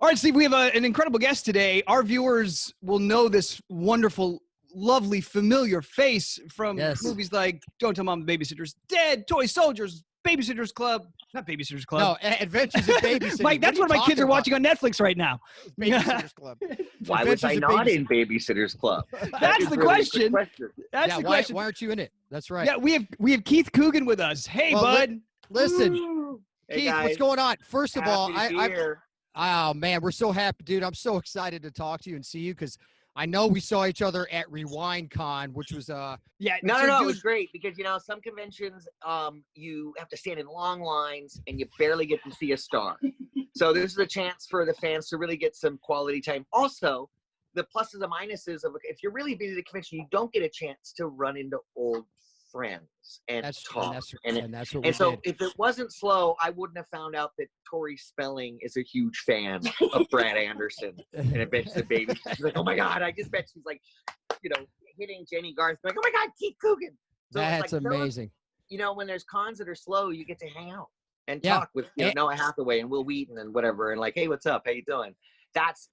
All right, Steve, we have an incredible guest today. Our viewers will know this wonderful, lovely, familiar face from movies like Don't Tell Mom the Babysitter's Dead, Toy Soldiers, Babysitter's Club. Not Babysitter's Club. No, Adventures in Babysitting. Mike, that's what my kids are watching on Netflix right now. Babysitter's Club. Why was I not in Babysitter's Club? That's the question. That's the question. Why aren't you in it? That's right. Yeah, we have KEITH Coogan with us. Hey, bud. Listen, Hey, Keith, guys. what's going on? First of all, Here. oh man, we're so happy, dude. I'm so excited to talk to you and see you because I know we saw each other at Rewind Con, which was No, dude, it was great because some conventions you have to stand in long lines and you barely get to see a star. So this is a chance for the fans to really get some quality time. Also, the pluses and minuses of if you're really busy at a convention, you don't get a chance to run into old friends and talk. That's what and so if it wasn't slow, I wouldn't have found out that Tori Spelling is a huge fan of Brad Anderson and Adventures in Baby. She's like, oh my God, I just bet she's like, hitting Jenny Garth, like, oh my God, KEITH Coogan. So that's amazing. When there's cons that are slow, you get to hang out and talk with Noah Hathaway and Will Wheaton and whatever, and like, hey, what's up? How you doing?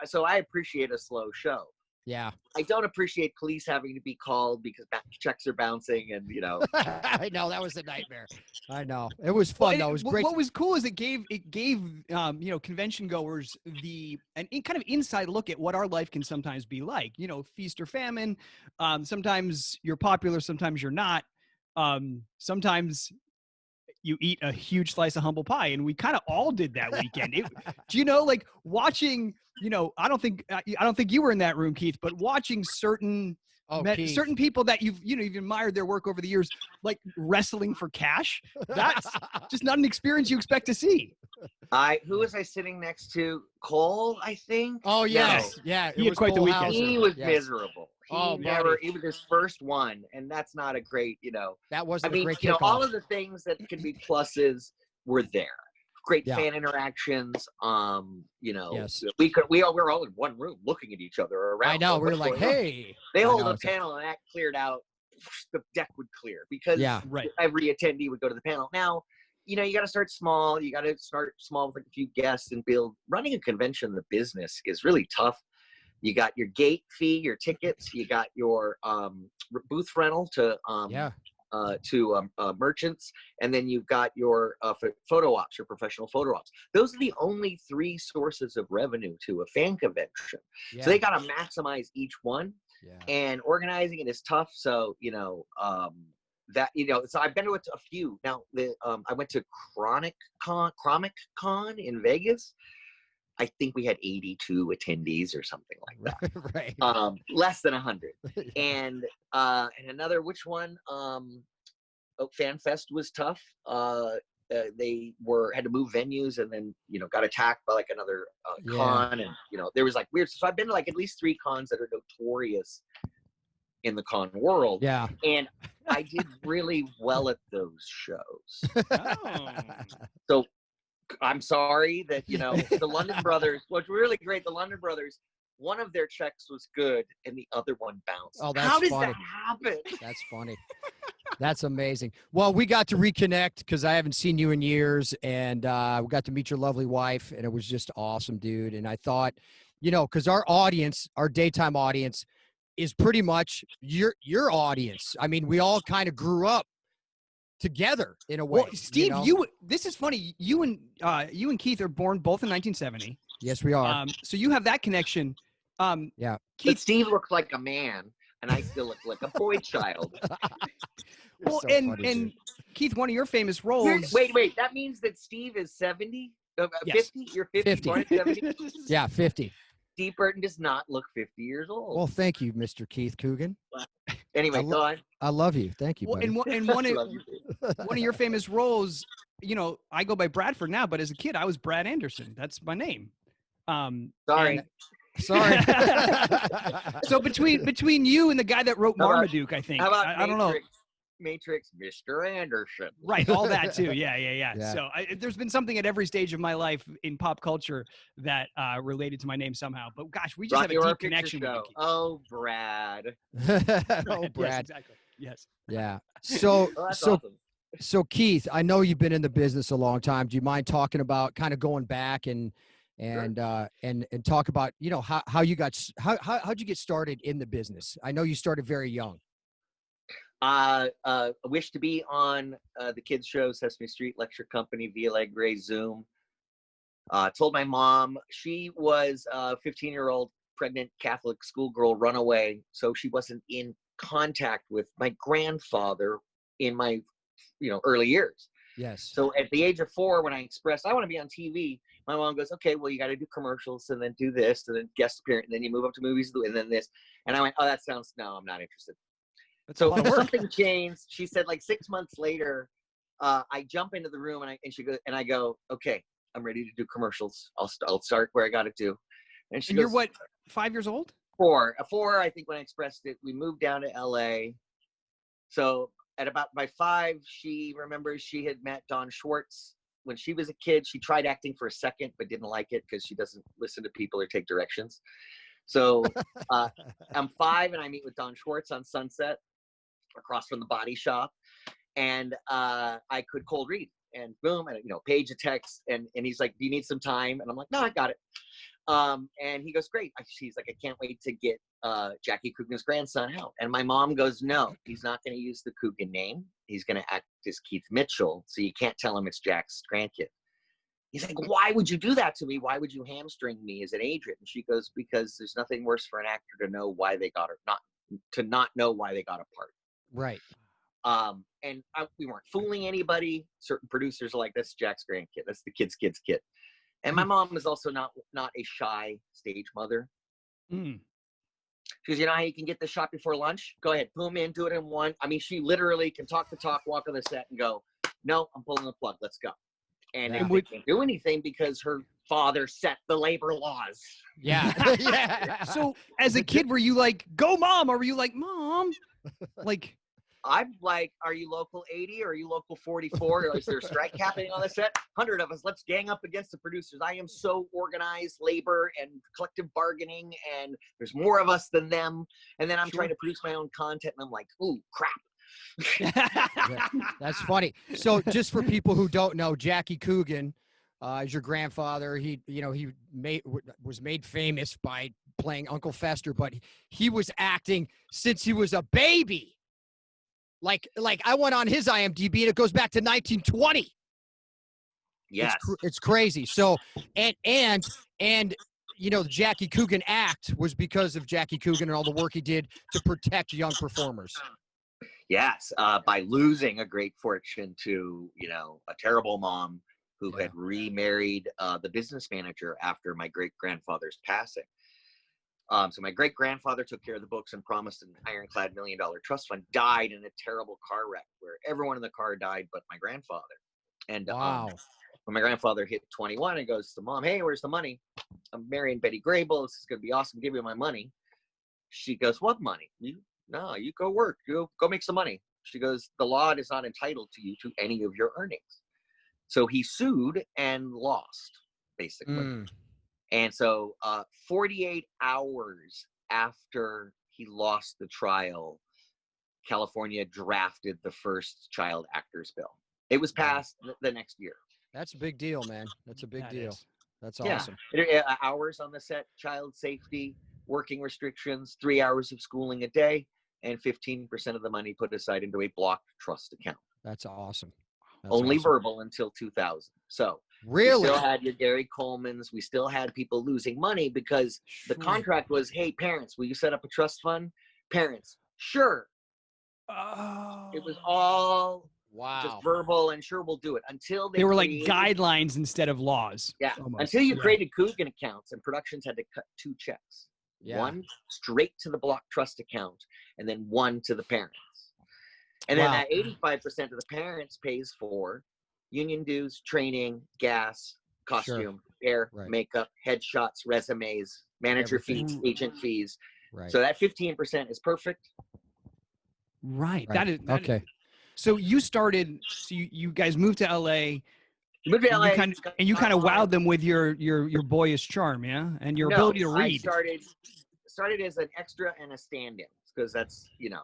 So I appreciate a slow show. Yeah. I don't appreciate police having to be called because checks are bouncing and, I know, that was a nightmare. I know. It was fun, though. It was great. What was cool is it gave convention goers an kind of inside look at what our life can sometimes be like. Feast or famine. Sometimes you're popular, sometimes you're not. Sometimes you eat a huge slice of humble pie, and we kind of all did that weekend. Watching, I don't think you were in that room, Keith, but watching certain people that you've admired their work over the years, like wrestling for cash. That's just not an experience you expect to see. Who was I sitting next to? Cole, I think. Oh yes, yeah. He had quite the weekend. He was miserable. It was his first one, and that's not a great, That wasn't a great kickoff. all of the things that could be pluses were there. Great fan interactions. Yes. We were all in one room looking at each other around. I know. We were like, hey. They hold a panel, and that cleared out. The deck would clear because every attendee would go to the panel. Now, you got to start small. You got to start small with like a few guests and build. Running a convention, the business is really tough. You got your gate fee, your tickets. You got your booth rental to merchants, and then you've got your photo ops, your professional photo ops. Those are the only three sources of revenue to a fan convention. Yeah. So they got to maximize each one, and organizing it is tough. So so I've been to a few now. I went to Chronic Con in Vegas. I think we had 82 attendees or something like that. Right. Less than 100. And another, which one? FanFest was tough. They had to move venues and then, got attacked by like another con. And, there was like weird. So I've been to like at least 3 cons that are notorious in the con world. Yeah. And I did really well at those shows. Oh. So I'm sorry that, the London Brothers, what's really great, the London Brothers, one of their checks was good and the other one bounced. Oh, that's How does funny. that happen? That's funny. That's amazing. Well, we got to reconnect because I haven't seen you in years, and we got to meet your lovely wife, and it was just awesome, dude. And I thought, because our audience, our daytime audience, is pretty much your audience. I mean, we all kind of grew up together in a way. Well, Steve, this is funny. You and Keith are born both in 1970. Yes, we are. So you have that connection. Yeah. Keith, but Steve looks like a man, and I still look like a boy child. Well, so and funny, Keith, one of your famous roles. Wait. That means that Steve is 70? 50? You're 50. 50. Yeah, 50. Steve Burton does not look 50 years old. Well, thank you, Mr. KEITH Coogan. Anyway, go on. I love you. Thank you, buddy. And one of your famous roles, I go by Bradford now, but as a kid, I was Brad Anderson. That's my name. Sorry. So between you and the guy that wrote Marmaduke, I think. How about I don't know. Matrix, Mr. Anderson. Right, all that too. Yeah. So there's been something at every stage of my life in pop culture that related to my name somehow. But gosh, we just have a deep connection with you. Oh, Brad. Oh, Brad. Yes, exactly. Yes. Yeah. So awesome. So Keith, I know you've been in the business a long time. Do you mind talking about kind of going back and and talk about, you know, how you got, how'd you get started in the business? I know you started very young. Wish to be on the kids show, Sesame Street, Lecture Company, Via Alegre, Zoom. Told my mom. She was a 15-year-old pregnant Catholic schoolgirl runaway, so she wasn't in contact with my grandfather in my, you know, early years. Yes. So at the age of 4, when I expressed I want to be on TV, my mom goes, okay, well, you got to do commercials and then do this and then guest appearance and then you move up to movies and then this. And I went, oh, no, I'm not interested. So something changed. She said like 6 months later, I jump into the room and she goes, and I go, okay, I'm ready to do commercials. I'll start where I got to do. And she goes, you're what, 5 years old? 4, I think, when I expressed it. We moved down to LA. So at about by 5, she remembers she had met Don Schwartz when she was a kid. She tried acting for a second, but didn't like it because she doesn't listen to people or take directions. So I'm 5 and I meet with Don Schwartz on Sunset across from the Body Shop. And I could cold read, and boom, and, you know, page a text, and he's like, do you need some time? And I'm like, no, I got it. And he goes, great. She's like, I can't wait to get Jackie Coogan's grandson out. And my mom goes, no, he's not going to use the Coogan name. He's going to act as Keith Mitchell, so you can't tell him it's Jack's grandkid. He's like, why would you do that to me? Why would you hamstring me as an agent? And she goes, because there's nothing worse for an actor to know why they got, or not know why they got a part. Right. And we weren't fooling anybody. Certain producers are like, that's Jack's grandkid. That's the kid's kid. And my mom is also not a shy stage mother. Mm. She goes, you know how you can get the shot before lunch? Go ahead, boom in, do it in one. I mean, she literally can talk the talk, walk on the set and go, no, I'm pulling the plug. Let's go. And they can't do anything because her father set the labor laws. Yeah. Yeah. So as a kid, were you like, go mom? Or were you like, mom? Like, I'm like, are you local 80 or are you local 44? Or is there a strike happening on the set? 100 of us, let's gang up against the producers. I am so organized, labor and collective bargaining, and there's more of us than them. And then I'm trying to produce my own content, and I'm like, ooh, crap. That's funny. So just for people who don't know, Jackie Coogan is your grandfather. He was made famous by playing Uncle Fester, but he was acting since he was a baby. Like I went on his IMDb and it goes back to 1920. Yes. It's crazy. So, and you know, the Jackie Coogan act was because of Jackie Coogan and all the work he did to protect young performers. Yes. By losing a great fortune to, you know, a terrible mom who had remarried the business manager after my great-grandfather's passing. So my great-grandfather took care of the books and promised an ironclad $1 million trust fund, died in a terrible car wreck where everyone in the car died but my grandfather. And wow. When my grandfather hit 21 and goes to mom, hey, where's the money? I'm marrying Betty Grable. This is going to be awesome. Give you my money. She goes, what money? You go work. You go make some money. She goes, the law is not entitled to you to any of your earnings. So he sued and lost, basically. Mm. And so 48 hours after he lost the trial, California drafted the first child actors bill. It was passed the next year. That's a big deal, man. That's a big deal. That's awesome. Hours on the set, child safety, working restrictions, 3 hours of schooling a day, and 15% of the money put aside into a blocked trust account. That's awesome. Only verbal until 2000. So really, we still had your Gary Colemans. We still had people losing money because the contract was, hey, parents, will you set up a trust fund? Parents, sure. Oh. It was all just verbal and sure, we'll do it until they were like guidelines instead of laws. Yeah. Almost. Until you created Coogan accounts and productions had to cut 2 checks. Yeah. One straight to the block trust account and then one to the parents. And then that 85% of the parents pays for union dues, training, gas, costume, hair, makeup, headshots, resumes, manager fees, agent fees. Right. So that 15% is perfect. Right. That is okay. So you started. So you guys moved to LA. Moved to LA, and you kind of wowed them with your boyish charm, yeah, and your ability to read. I started as an extra and a stand-in because that's, you know.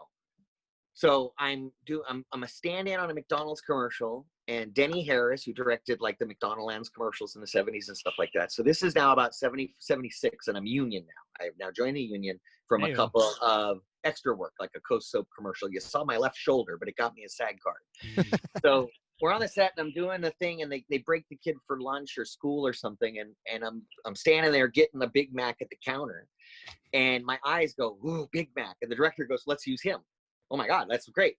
So I'm a stand-in on a McDonald's commercial, and Denny Harris, who directed like the McDonald's commercials in the 70s and stuff like that. So this is now about 76, and I'm union now. I've now joined the union from a couple of extra work, like a Coast Soap commercial. You saw my left shoulder, but it got me a SAG card. So we're on the set, and I'm doing the thing, and they break the kid for lunch or school or something, and I'm standing there getting the Big Mac at the counter, and my eyes go, ooh, Big Mac, and the director goes, let's use him. Oh my God, that's great.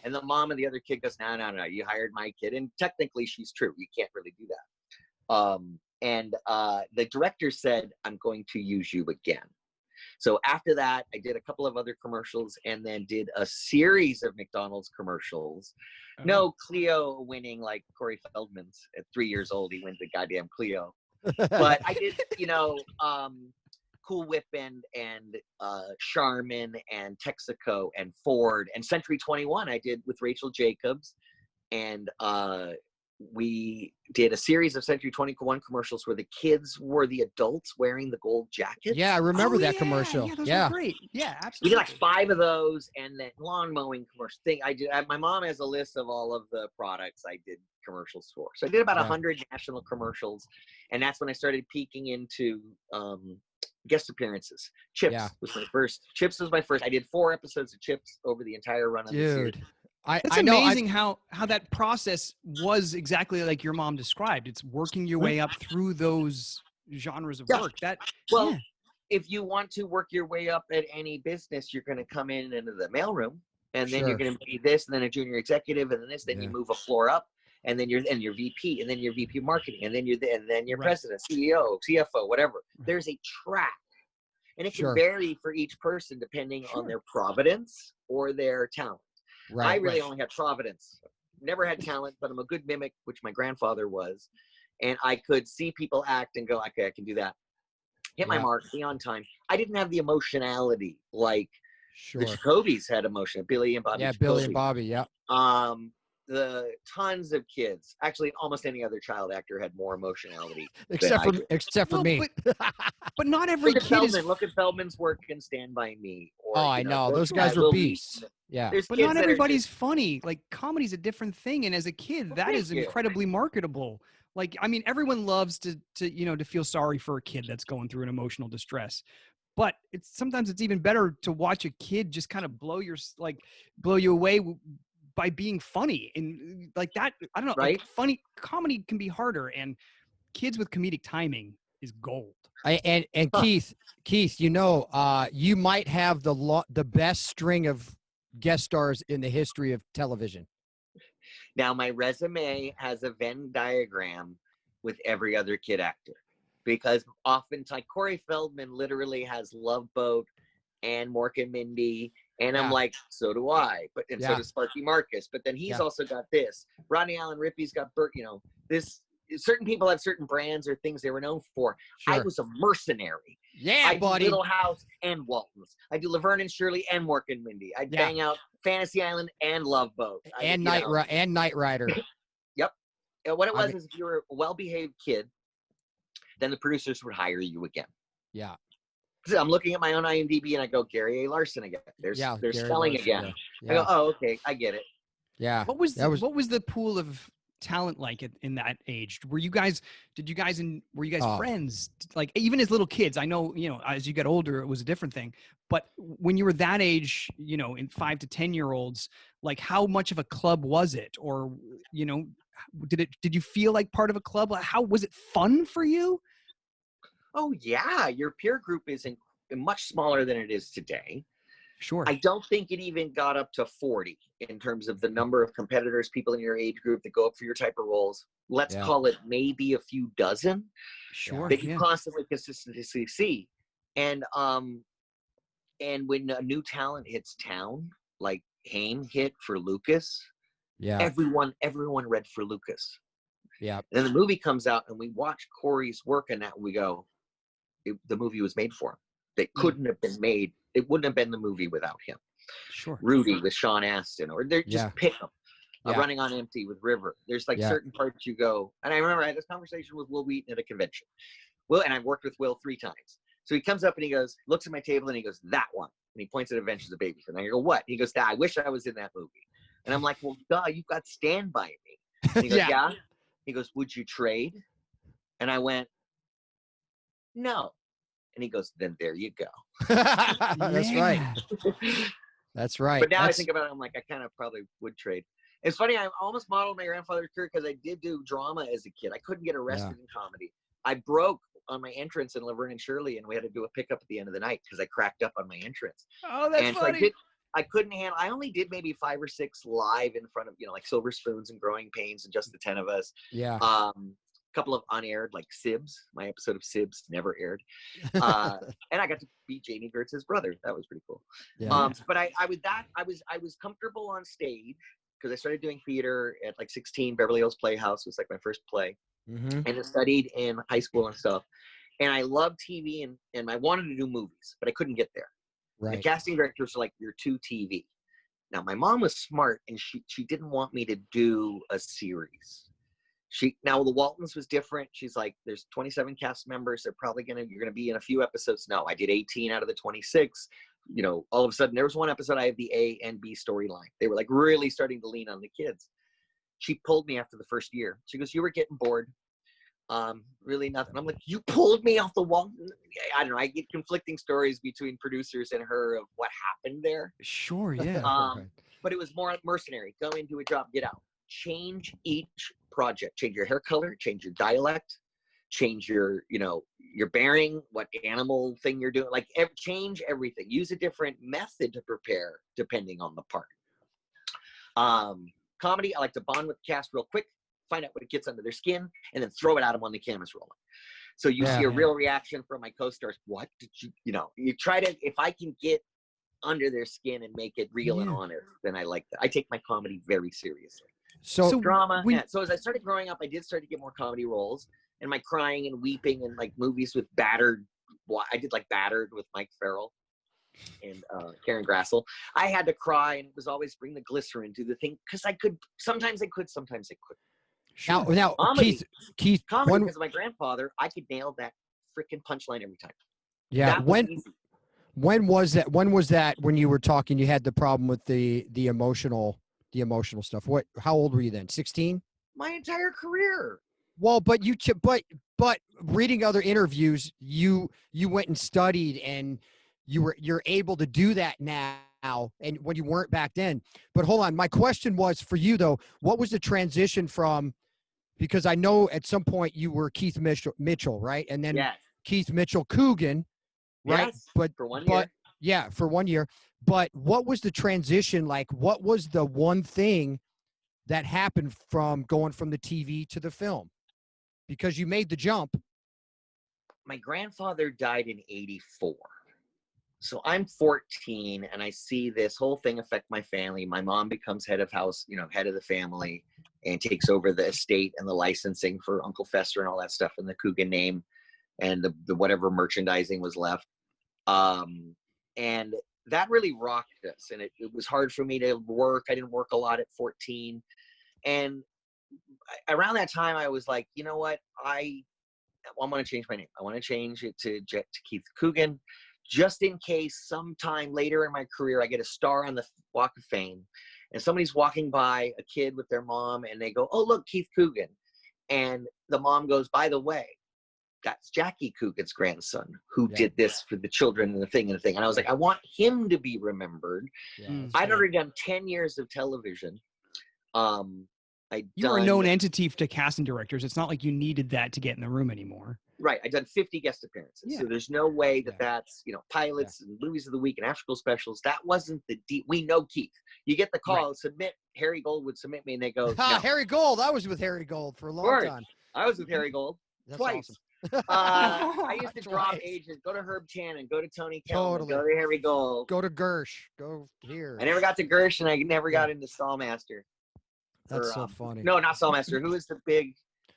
And the mom and the other kid goes, no, you hired my kid. And technically she's true. You can't really do that. The director said, I'm going to use you again. So after that, I did a couple of other commercials and then did a series of McDonald's commercials. No Clio winning like Corey Feldman's at 3 years old. He wins the goddamn Clio. But I did, Cool Whip and Charmin and Texaco and Ford and Century 21 I did with Rachel Jacobs. And we did a series of Century 21 commercials where the kids were the adults wearing the gold jackets. Yeah, I remember that commercial. Yeah, those were great. Yeah, absolutely. We did like 5 of those, and then lawn mowing commercial thing. My mom has a list of all of the products I did commercials for. So I did about 100 national commercials, and that's when I started peeking into guest appearances. Chips was my first. Chips was my first. I did 4 episodes of Chips over the entire run of the series. It's amazing how that process was exactly like your mom described. It's working your way up through those genres of work. If you want to work your way up at any business, you're going to come in into the mailroom, and then you're going to be this, and then a junior executive, and then this. Then you move a floor up, and then you're VP, and then you're VP marketing, and then you're president, CEO, CFO, whatever. There's a track, and it can vary for each person depending on their providence or their talent. I really only had providence. Never had talent, but I'm a good mimic, which my grandfather was. And I could see people act and go, okay, I can do that. Hit my mark, be on time. I didn't have the emotionality like the Jacobys had emotion. Billy and Bobby. Yeah, Billy and Bobby, The tons of kids, actually almost any other child actor had more emotionality. except for me. But not every kid Look at Feldman's work in Stand By Me. Or, I know. Those guys were beasts. Yeah. But not everybody's funny. Like, comedy's a different thing. And as a kid, that is incredibly marketable. Like, I mean, everyone loves to feel sorry for a kid that's going through an emotional distress. But sometimes it's even better to watch a kid just kind of blow you away by being funny. And like that, I don't know, like funny comedy can be harder, and kids with comedic timing is gold. And Keith, you might have the best string of guest stars in the history of television. Now, my resume has a Venn diagram with every other kid actor, because oftentimes Corey Feldman literally has Love Boat and Mork and Mindy, and I'm like, so do I. So does Sparky Marcus. But then he's also got this. Rodney Allen Rippey's got Bert. This. Certain people have certain brands or things they were known for. I was a mercenary. Yeah, I buddy. do Little House and Waltons. I do Laverne and Shirley and Mork and Mindy. I bang out Fantasy Island and Love Boat. And Knight Rider. Yep. And what it was is, if you were a well-behaved kid, then the producers would hire you again. Yeah. So I'm looking at my own IMDb and I go, Gary A. Larson again. There's spelling again. Yeah. I go, oh, okay, I get it. Yeah. What was the pool of talent like in that age? Were you guys friends? Like, even as little kids? I know, as you get older, it was a different thing. But when you were that age, in 5 to 10-year-olds, like, how much of a club was it? Or, did you feel like part of a club? How was it fun for you? Oh yeah, your peer group is much smaller than it is today. Sure. I don't think it even got up to 40 in terms of the number of competitors, people in your age group that go up for your type of roles. Let's call it maybe a few dozen. Sure. That you consistently see. And when a new talent hits town, like Haim hit for Lucas, everyone read for Lucas. Yeah. And then the movie comes out and we watch Corey's work, and that we go, the movie was made for him. That couldn't have been made. It wouldn't have been the movie without him. Sure. Rudy with Sean Astin, or they're just pick them. Running on Empty with River. There's like certain parts you go. And I remember I had this conversation with Will Wheaton at a convention. And I've worked with Will 3 times. So he comes up and he goes, looks at my table and he goes, that one. And he points at Adventures of Babysitter. And I go, what? He goes, I wish I was in that movie. And I'm like, well, duh, you've got Stand By Me. And he goes, Yeah. yeah. He goes, would you trade? And I went, no. And he goes, then there you go. That's right. That's right. But now I think about it, I'm like, I kind of probably would trade. It's funny, I almost modeled my grandfather's career because I did do drama as a kid. I couldn't get arrested in comedy. I broke on my entrance in Laverne and Shirley, and we had to do a pickup at the end of the night because I cracked up on my entrance. Oh, that's funny. So I couldn't handle. I only did maybe 5 or 6 live in front of, like Silver Spoons and Growing Pains and just the 10 of us. Yeah. Couple of unaired, like Sibs. My episode of Sibs never aired. And I got to be Jamie Gertz's brother. That was pretty cool. Yeah. But I was comfortable on stage because I started doing theater at like 16. Beverly Hills Playhouse was like my first play. Mm-hmm. And I studied in high school and stuff. And I loved TV and I wanted to do movies, but I couldn't get there. Right. The casting directors were like, you're too TV. Now, my mom was smart, and she didn't want me to do a series. Now the Waltons was different. She's like, there's 27 cast members. You're gonna be in a few episodes. No, I did 18 out of the 26. All of a sudden there was one episode I have the A and B storyline. They were like really starting to lean on the kids. She pulled me after the first year. She goes, you were getting bored. Really nothing. I'm like, you pulled me off the wall. I don't know. I get conflicting stories between producers and her of what happened there. Sure, yeah. But it was more like mercenary. Go into a job, get out. Change each project. Change your hair color. Change your dialect. Change your bearing. What animal thing you're doing. Like change everything. Use a different method to prepare depending on the part. Comedy, I like to bond with the cast real quick. Find out what it gets under their skin, and then throw it at them when the camera's rolling. So you see a real reaction from my co-stars. What did you try to, if I can get under their skin and make it real and honest, then I like that. I take my comedy very seriously. So drama. So as I started growing up, I did start to get more comedy roles, and my crying and weeping and like movies with Battered. I did like Battered with Mike Farrell and Karen Grassel. I had to cry, and it was always bring the glycerin to the thing because sometimes I could, sometimes I couldn't. Sure. Now, Keith, comedy, because of my grandfather, I could nail that freaking punchline every time. Yeah. When was that? When was that? When you were talking, you had the problem with the emotional stuff. How old were you then? 16? My entire career. Well, but reading other interviews, you went and studied, and you're able to do that now, and when you weren't back then. But hold on, my question was for you though. What was the transition from? Because I know at some point you were Keith Mitchell, right? And then Keith Mitchell Coogan, right? Yes, but for 1 year. Yeah, for 1 year. But what was the transition like? What was the one thing that happened from going from the TV to the film? Because you made the jump. My grandfather died in 84. So I'm 14, and I see this whole thing affect my family. My mom becomes head of house, head of the family, and takes over the estate and the licensing for Uncle Fester and all that stuff in the Coogan name, and the whatever merchandising was left. And that really rocked us. And it was hard for me to work. I didn't work a lot at 14. And around that time, I was like, you know what? I want to change my name. I want to change it to Keith Coogan, just in case sometime later in my career, I get a star on the Walk of Fame, and somebody's walking by a kid with their mom, and they go, oh, look, Keith Coogan. And the mom goes, by the way, that's Jackie Coogan's grandson who did this for the children and the thing. And I was like, I want him to be remembered. I'd already done 10 years of television. You were a known entity to casting directors. It's not like you needed that to get in the room anymore. Right. I've done 50 guest appearances. Yeah. So there's no way that's, pilots and movies of the week and after school specials. That wasn't the deep. We know Keith. You get the call, submit. Harry Gold would submit me, and they go, no. Harry Gold. I was with Harry Gold for a long time. I was with Harry Gold twice. Awesome. I used to drop agents, go to Herb Channon, go to Tony Kellman, go to Harry Gold. Go to Gersh. Go here. I never got to Gersh, and I never got into Stallmaster. That's so funny. No, not Stallmaster. Who is the big...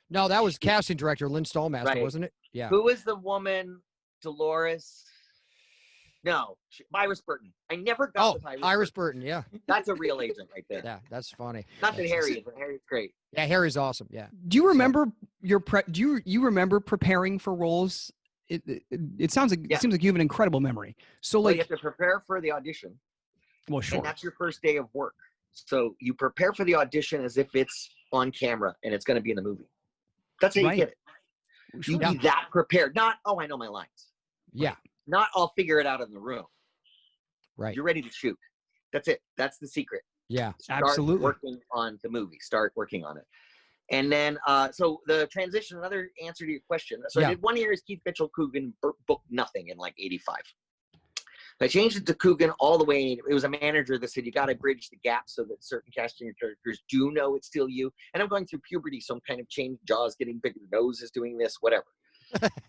No, that was casting director Lynn Stallmaster, wasn't it? Yeah. Who was the woman? Dolores? No, Iris Burton. I never got with Iris Burton. Yeah. That's a real agent right there. Yeah, that's funny. Not that Harry is, but Harry's great. Yeah, Harry's awesome. Yeah. Do you remember do you remember preparing for roles? It sounds like it seems like you have an incredible memory. So you have to prepare for the audition. Well, sure. And that's your first day of work. So you prepare for the audition as if it's on camera, and it's going to be in the movie. That's how you get it. You Sure. be that prepared. Not, oh, I know my lines. Yeah. Not, I'll figure it out in the room. Right. You're ready to shoot. That's it. That's the secret. Yeah. Start Absolutely. working on the movie. Start working on it. And then, so the transition, another answer to your question. So I did 1 year as Keith Mitchell Coogan, booked nothing in like 85. I changed it to Coogan all the way. It was a manager that said, you got to bridge the gap so that certain casting characters do know it's still you. And I'm going through puberty, so I'm kind of changing, jaws getting bigger, nose is doing this, whatever.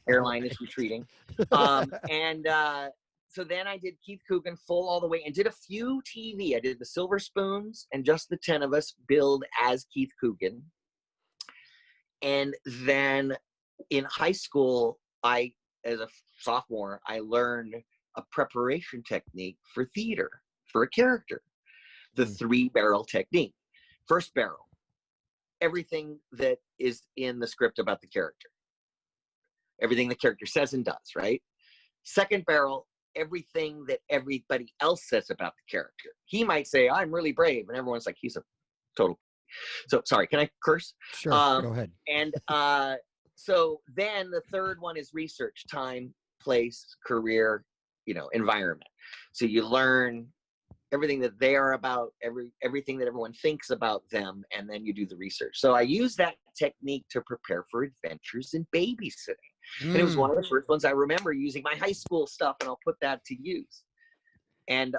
Hairline is retreating. So then I did Keith Coogan full all the way and did a few TV. I did the Silver Spoons and Just the 10 of Us billed as Keith Coogan. And then in high school, as a sophomore, I learned a preparation technique for theater, for a character, the 3-barrel technique. First barrel, everything that is in the script about the character. Everything the character says and does, right? Second barrel, everything that everybody else says about the character. He might say, I'm really brave, and everyone's like, he's a total. So, sorry, can I curse? Sure, go ahead. And so then the third one is research, time, place, career, environment. So you learn everything that they are about, everything that everyone thinks about them, and then you do the research. So I use that technique to prepare for adventures in babysitting. And it was one of the first ones I remember using my high school stuff, and I'll put that to use. And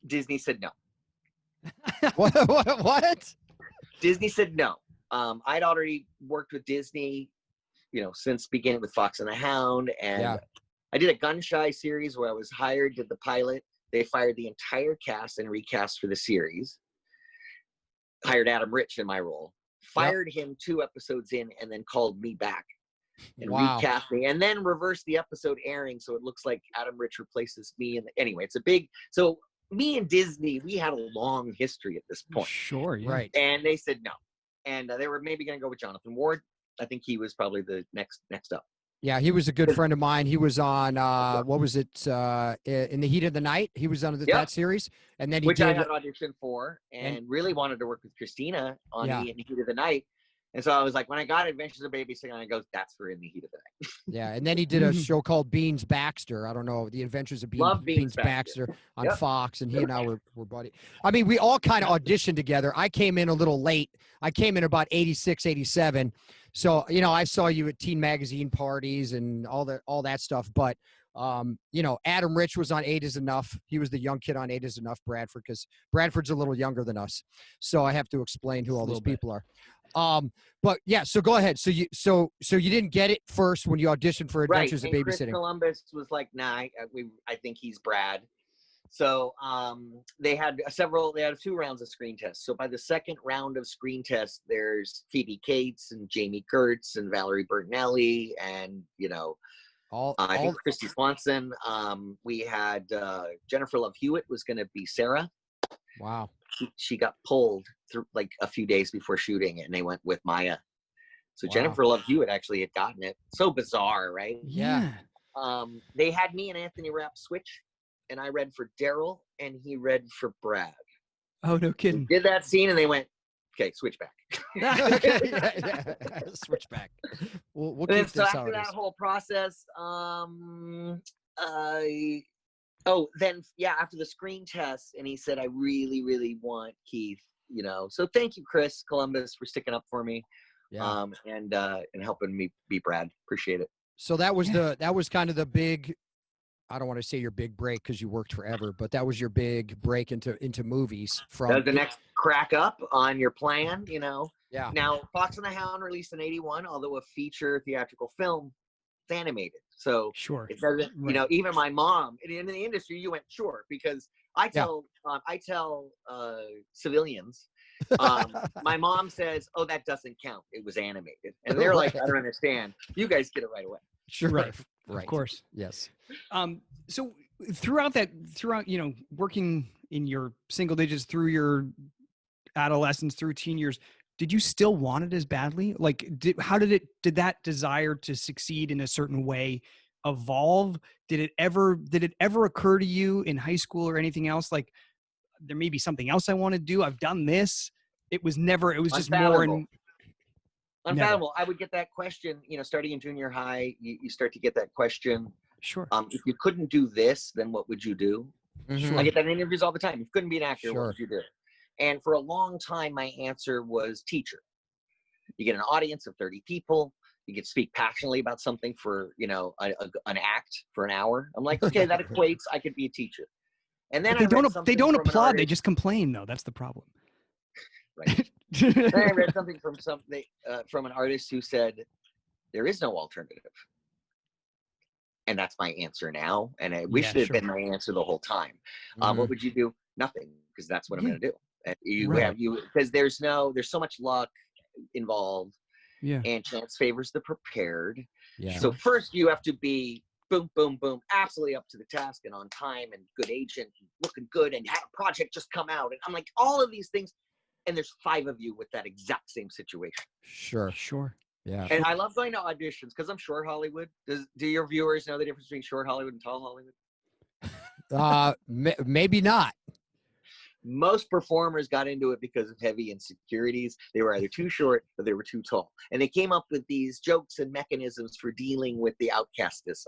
Disney said no. What? Disney said no. I'd already worked with Disney, since beginning with Fox and the Hound, and I did a Gun Shy series where I was hired, did the pilot. They fired the entire cast and recast for the series. Hired Adam Rich in my role. Fired him 2 episodes in, and then called me back and recast me, and then reversed the episode airing so it looks like Adam Rich replaces me. And anyway, it's a big. So me and Disney, we had a long history at this point. Sure, yeah. Right. And they said no, and they were maybe going to go with Jonathan Ward. I think he was probably the next up. Yeah, he was a good friend of mine. He was on what was it? In the Heat of the Night. He was on that series, and then I had auditioned for, and really wanted to work with Christina on the Heat of the Night. And so I was like, when I got Adventures of Babysitting, I go, that's for In the Heat of the Night. Yeah, and then he did a show called Beans Baxter. I don't know, The Adventures of Beans Baxter on Fox, and he and I were buddies. I mean, we all kind of auditioned together. I came in a little late. I came in about 86, 87. So, I saw you at teen magazine parties and all that stuff. But, Adam Rich was on 8 is Enough. He was the young kid on 8 is Enough, Bradford, because Bradford's a little younger than us. So I have to explain who all these people are. But yeah, so go ahead. So you didn't get it first when you auditioned for Adventures of Babysitting. Chris Columbus was like, nah, I think he's Brad. So they had 2 rounds of screen tests. So by the second round of screen tests, there's Phoebe Cates and Jamie Kurtz and Valerie Bertinelli and I think Christy Swanson. We had Jennifer Love Hewitt was going to be Sarah. Wow. She got pulled through like a few days before shooting, and they went with Maya. So Jennifer Love Hewitt actually had gotten it. So bizarre, right? Yeah. They had me and Anthony Rapp switch, and I read for Daryl, and he read for Brad. Oh, no kidding. We did that scene, and they went, okay, switch back. Switch back. We'll and keep so this after that is. whole process, after the screen test, and he said, I really, really want Keith, So thank you, Chris Columbus, for sticking up for me, and helping me be Brad. Appreciate it. So that was kind of the big, I don't want to say your big break because you worked forever, but that was your big break into movies. From that was the next crack up on your plan, Yeah. Now, Fox and the Hound released in 81, although a feature theatrical film, it's animated. So sure, it doesn't, even my mom in the industry, you went sure, because I tell civilians, my mom says, oh, that doesn't count. It was animated. And they're like, I don't understand. You guys get it right away. Sure. Right. Right. Of course. Yes. So throughout working in your single digits through your adolescence, through teen years, did you still want it as badly? Like, did that desire to succeed in a certain way evolve? Did it ever occur to you in high school or anything else? Like, there may be something else I want to do. I've done this. it was never, it was just more Unfathomable. and Unfathomable. I would get that question, starting in junior high, you start to get that question. Sure. If you couldn't do this, then what would you do? Sure. I get that in interviews all the time. If you couldn't be an actor, Sure. what would you do? And for a long time, my answer was teacher. You get an audience of 30 people. You get to speak passionately about something for, an act for an hour. I'm like, okay, that equates. I could be a teacher. And then they don't applaud. They just complain, though. That's the problem. Right. Then I read something from an artist who said, there is no alternative. And that's my answer now. And I wish it had been my answer the whole time. What would you do? Nothing, because that's what I'm going to do. Because there's so much luck involved. Yeah. And chance favors the prepared. Yeah. So first you have to be boom, boom, boom, absolutely up to the task and on time and good agent, and looking good, and had a project just come out. And I'm like, all of these things. And there's 5 of you with that exact same situation. Sure. Yeah. And I love going to auditions because I'm short Hollywood. Do your viewers know the difference between short Hollywood and tall Hollywood? Maybe not. Most performers got into it because of heavy insecurities. They were either too short or they were too tall. And they came up with these jokes and mechanisms for dealing with the outcastism.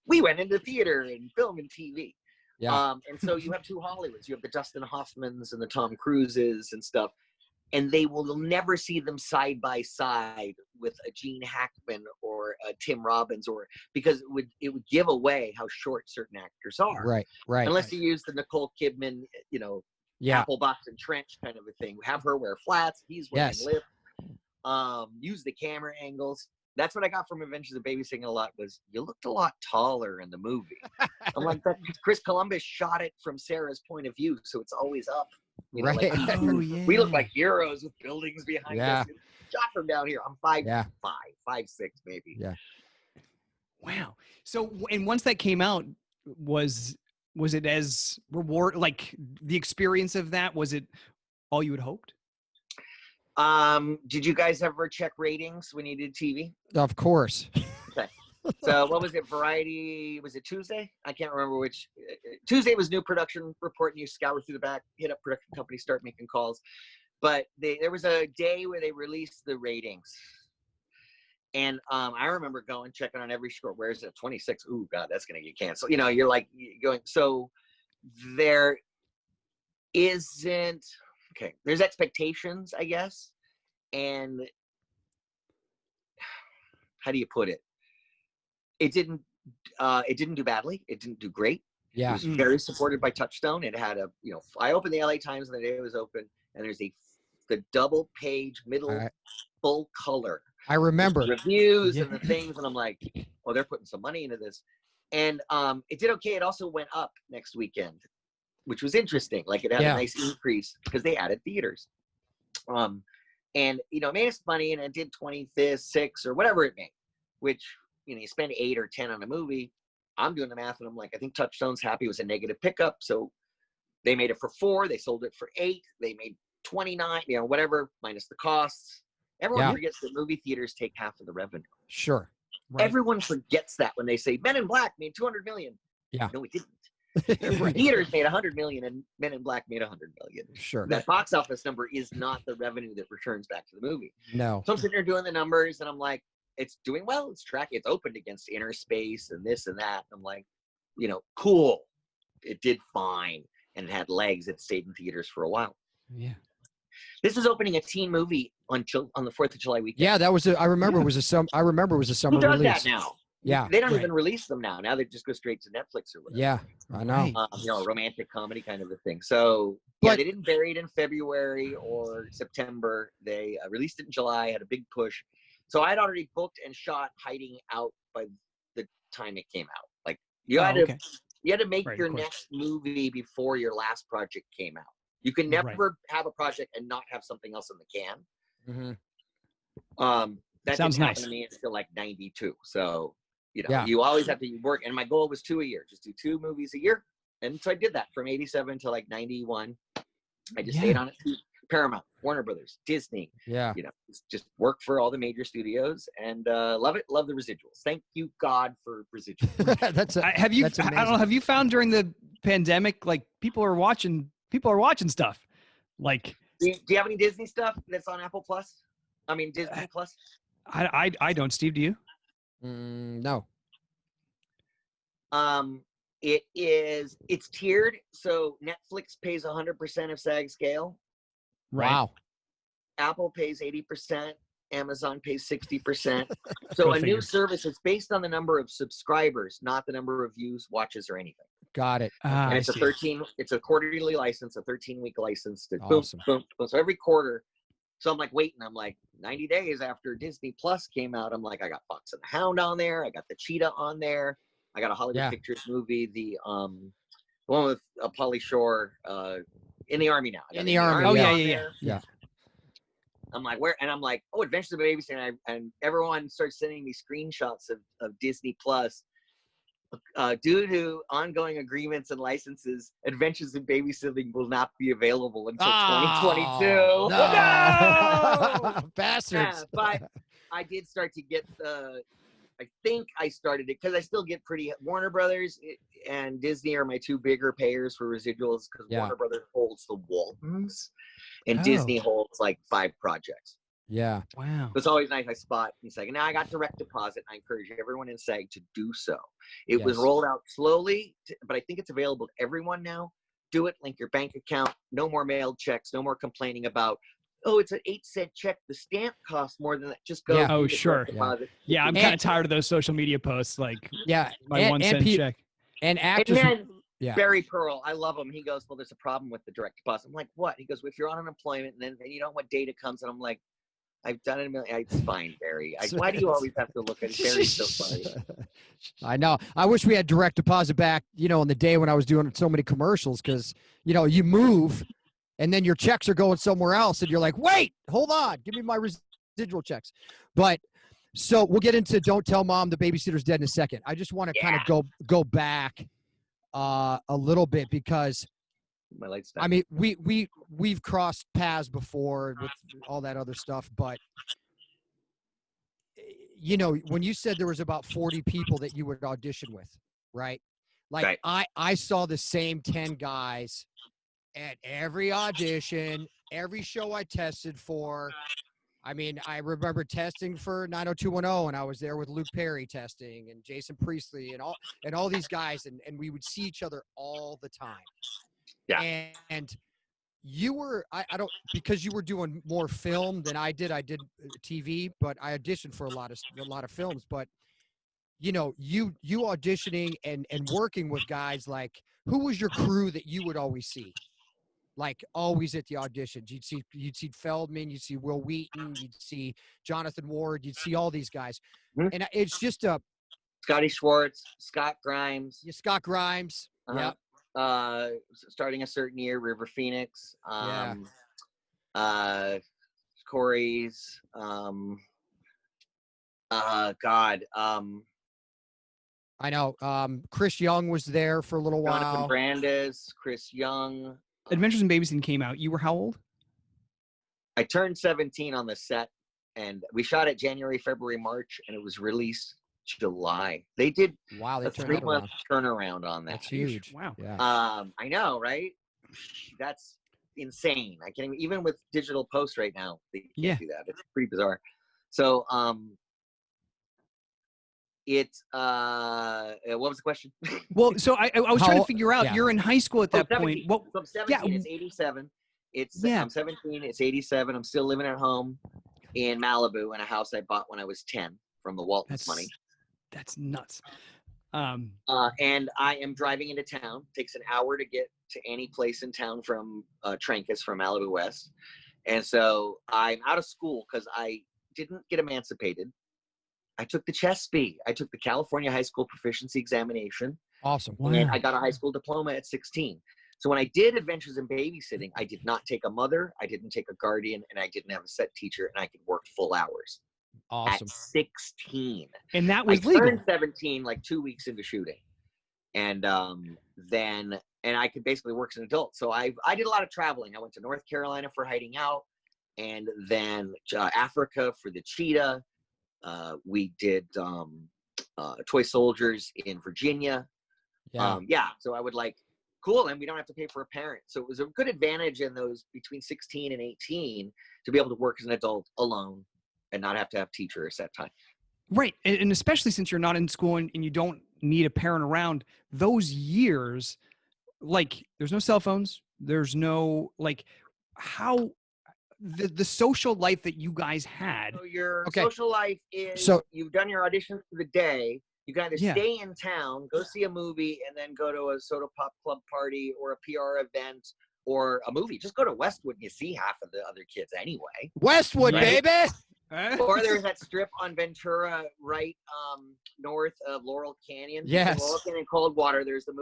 We went into theater and film and TV. Yeah. And so you have 2 Hollywoods. You have the Dustin Hoffmans and the Tom Cruises and stuff. And you'll never see them side by side with a Gene Hackman or a Tim Robbins, because it would give away how short certain actors are. Right. Unless you use the Nicole Kidman, apple box and trench kind of a thing. Have her wear flats. He's wearing lip. Use the camera angles. That's what I got from Adventures of Babysitting a lot, was you looked a lot taller in the movie. I'm like, Chris Columbus shot it from Sarah's point of view, so it's always up. Right. We look like heroes with buildings behind us. Shot from down here. I'm 5'5", 5'6", maybe. Yeah. Wow. So, and once that came out, was it as reward, like the experience of that, was it all you had hoped? Did you guys ever check ratings when you did TV? Of course. Okay. So what was it? Variety, was it Tuesday? I can't remember which. Tuesday was new production report, and you scour through the back, hit up production companies, start making calls. But there was a day where they released the ratings. And I remember checking on every score. Where is it? 26. Ooh, God, that's going to get canceled. You're like going, so there isn't, okay, there's expectations, I guess. And how do you put it? It didn't do badly. It didn't do great. Yeah. It was very supported by Touchstone. It had I opened the LA Times on the day it was open, and there's the double page middle full color. I remember reviews and the things, and I'm like, oh, they're putting some money into this. And it did okay. It also went up next weekend, which was interesting. Like, it had a nice increase because they added theaters. And it made us money, and it did 26 or whatever it made, which, you spend 8 or 10 on a movie. I'm doing the math, and I'm like, I think Touchstone's happy it was a negative pickup. So they made it for 4, they sold it for 8, they made 29, whatever, minus the costs. Everyone forgets that movie theaters take half of the revenue. Sure. Right. Everyone forgets that when they say Men in Black made $200 million. Yeah. No, it didn't. Theaters made $100 million, and Men in Black made $100 million. Sure. That box office number is not the revenue that returns back to the movie. No. So I'm sitting there doing the numbers, and I'm like, it's doing well. It's tracking. It's opened against Inner Space and this and that. I'm like, cool. It did fine, and it had legs. It stayed in theaters for a while. Yeah. This is opening a teen movie on the 4th of July weekend. Yeah, that was. I remember it was a summer Who does release. that now? Yeah. They don't even release them now. Now they just go straight to Netflix or whatever. Yeah, I know. A romantic comedy kind of a thing. So they didn't bury it in February or September. They released it in July. Had a big push. So I had already booked and shot Hiding Out by the time it came out. Like, you had to make your next movie before your last project came out. You can never have a project and not have something else in the can. Mm-hmm. That sounds didn't nice. happen to me until like 92. So, you always have to work. And my goal was 2 a year, just do 2 movies a year. And so I did that from 87 to like 91. I just stayed on it. Paramount, Warner Brothers, Disney. Yeah. Just work for all the major studios, and love it. Love the residuals. Thank you, God, for residuals. Have you found during the pandemic, like, people are watching stuff, like, Do you have any Disney stuff that's on Apple Plus? I mean, Disney Plus? I don't. Steve, do you? No. It's tiered. So Netflix pays 100% of SAG scale. Right. Wow. Apple pays 80%. Amazon pays 60%. So a new service is based on the number of subscribers, not the number of views, watches, or anything. Got it. And I it's see. it's a quarterly license, a 13-week license. Awesome. Boom, boom, boom. So every quarter. So I'm like waiting. I'm like 90 days after Disney Plus came out. I'm like, I got Fox and the Hound on there. I got the Cheetah on there. I got a Hollywood Pictures movie, the one with Pauly Shore, In the Army Now. In the Army. Oh yeah. I'm like, where? And I'm like, oh, Adventures of Babysitting. And everyone starts sending me screenshots of Disney Plus. Due to ongoing agreements and licenses, Adventures in Babysitting will not be available until 2022. No! Bastards. Yeah, but I did start to get I think I started it because I still get Warner Brothers and Disney are my two bigger payers for residuals because Warner Brothers holds the Waltons and Disney holds like 5 projects. Yeah. Wow. It's always nice. I spot in SAG. Now I got direct deposit. I encourage everyone in SAG to do so. It was rolled out slowly, but I think it's available to everyone now. Do it. Link your bank account. No more mailed checks. No more complaining about, oh, it's an 8-cent check. The stamp costs more than that. Just go. Oh, sure. Yeah, I'm kind of tired of those social media posts. Like, my 1 cent check. And actors. And then Barry Pearl, I love him. He goes, well, there's a problem with the direct deposit. I'm like, what? He goes, well, if you're on unemployment and then you don't know what data comes, and I'm like, I've done it a million. It's fine, Barry. Why do you always have to look at it? Barry's so funny. I know. I wish we had direct deposit back, in the day when I was doing so many commercials because, you move and then your checks are going somewhere else and you're like, wait, hold on. Give me my residual checks. But so we'll get into Don't Tell Mom the Babysitter's Dead in a second. I just want to kind of go back a little bit because my lights down. I mean, we've crossed paths before with all that other stuff, but when you said there was about 40 people that you would audition with, right? Like I saw the same 10 guys at every audition, every show I tested for. I mean, I remember testing for 90210 and I was there with Luke Perry testing and Jason Priestley and all these guys and we would see each other all the time. Yeah. And you were, I don't, because you were doing more film than I did TV, but I auditioned for a lot of films, but you auditioning and working with guys, like who was your crew that you would always see? Like always at the auditions, you'd see Feldman, you'd see Will Wheaton, you'd see Jonathan Ward, you'd see all these guys. Mm-hmm. And it's just Scotty Schwartz, Scott Grimes. Yeah, Scott Grimes. Yeah. Starting a certain year, River Phoenix, Corey's, I know. Chris Young was there for a little while. Jonathan Brandis, Chris Young. Adventures in Babysitting came out. You were how old? I turned 17 on the set, and we shot it January, February, March, and it was released July. They did a 3-month turnaround on that. That's huge. Wow. Yeah. I know, right? That's insane. I can't even with digital post right now, they can't do that. It's pretty bizarre. So it's what was the question? Well, so I was trying to figure out, you're in high school at that point. So I'm 17, it's 87. I'm 17, it's 87. I'm still living at home in Malibu in a house I bought when I was 10 from the Waltons money. That's nuts. And I am driving into town. Takes an hour to get to any place in town from Trancas from Malibu West. And so I'm out of school because I didn't get emancipated. I took the CHESP. I took the California High School Proficiency Examination. Awesome. Wow. And I got a high school diploma at 16. So when I did Adventures in Babysitting, I did not take a mother, I didn't take a guardian, and I didn't have a set teacher, and I could work full hours. Awesome. At 16. And that was legal. I turned 17 like 2 weeks into shooting. And then I could basically work as an adult. So I did a lot of traveling. I went to North Carolina for hiding out, and then Africa for the cheetah. We did Toy Soldiers in Virginia. So I would cool, and we don't have to pay for a parent. So it was a good advantage in those between 16 and 18 to be able to work as an adult alone and not have to have teachers at time. Right. And especially since you're not in school and you don't need a parent around, those years, like there's no cell phones, there's no like how the social life that you guys had. So your social life is you've done your auditions for the day. You can either stay in town, go see a movie, and then go to a soda pop club party or a PR event or a movie. Just go to Westwood and you see half of the other kids anyway. Westwood, baby! Or there's that strip on Ventura right north of Laurel Canyon. Yes. Laurel Canyon Coldwater. There's the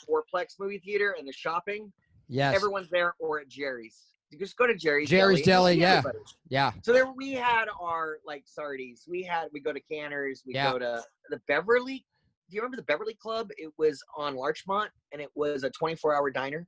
fourplex movie theater and the shopping. Yes. Everyone's there or at Jerry's. You just go to Jerry's Deli, yeah. Yeah. So there we had our like Sardi's. We go to Canner's. We go to the Beverly. Do you remember the Beverly Club? It was on Larchmont and it was a 24-hour diner.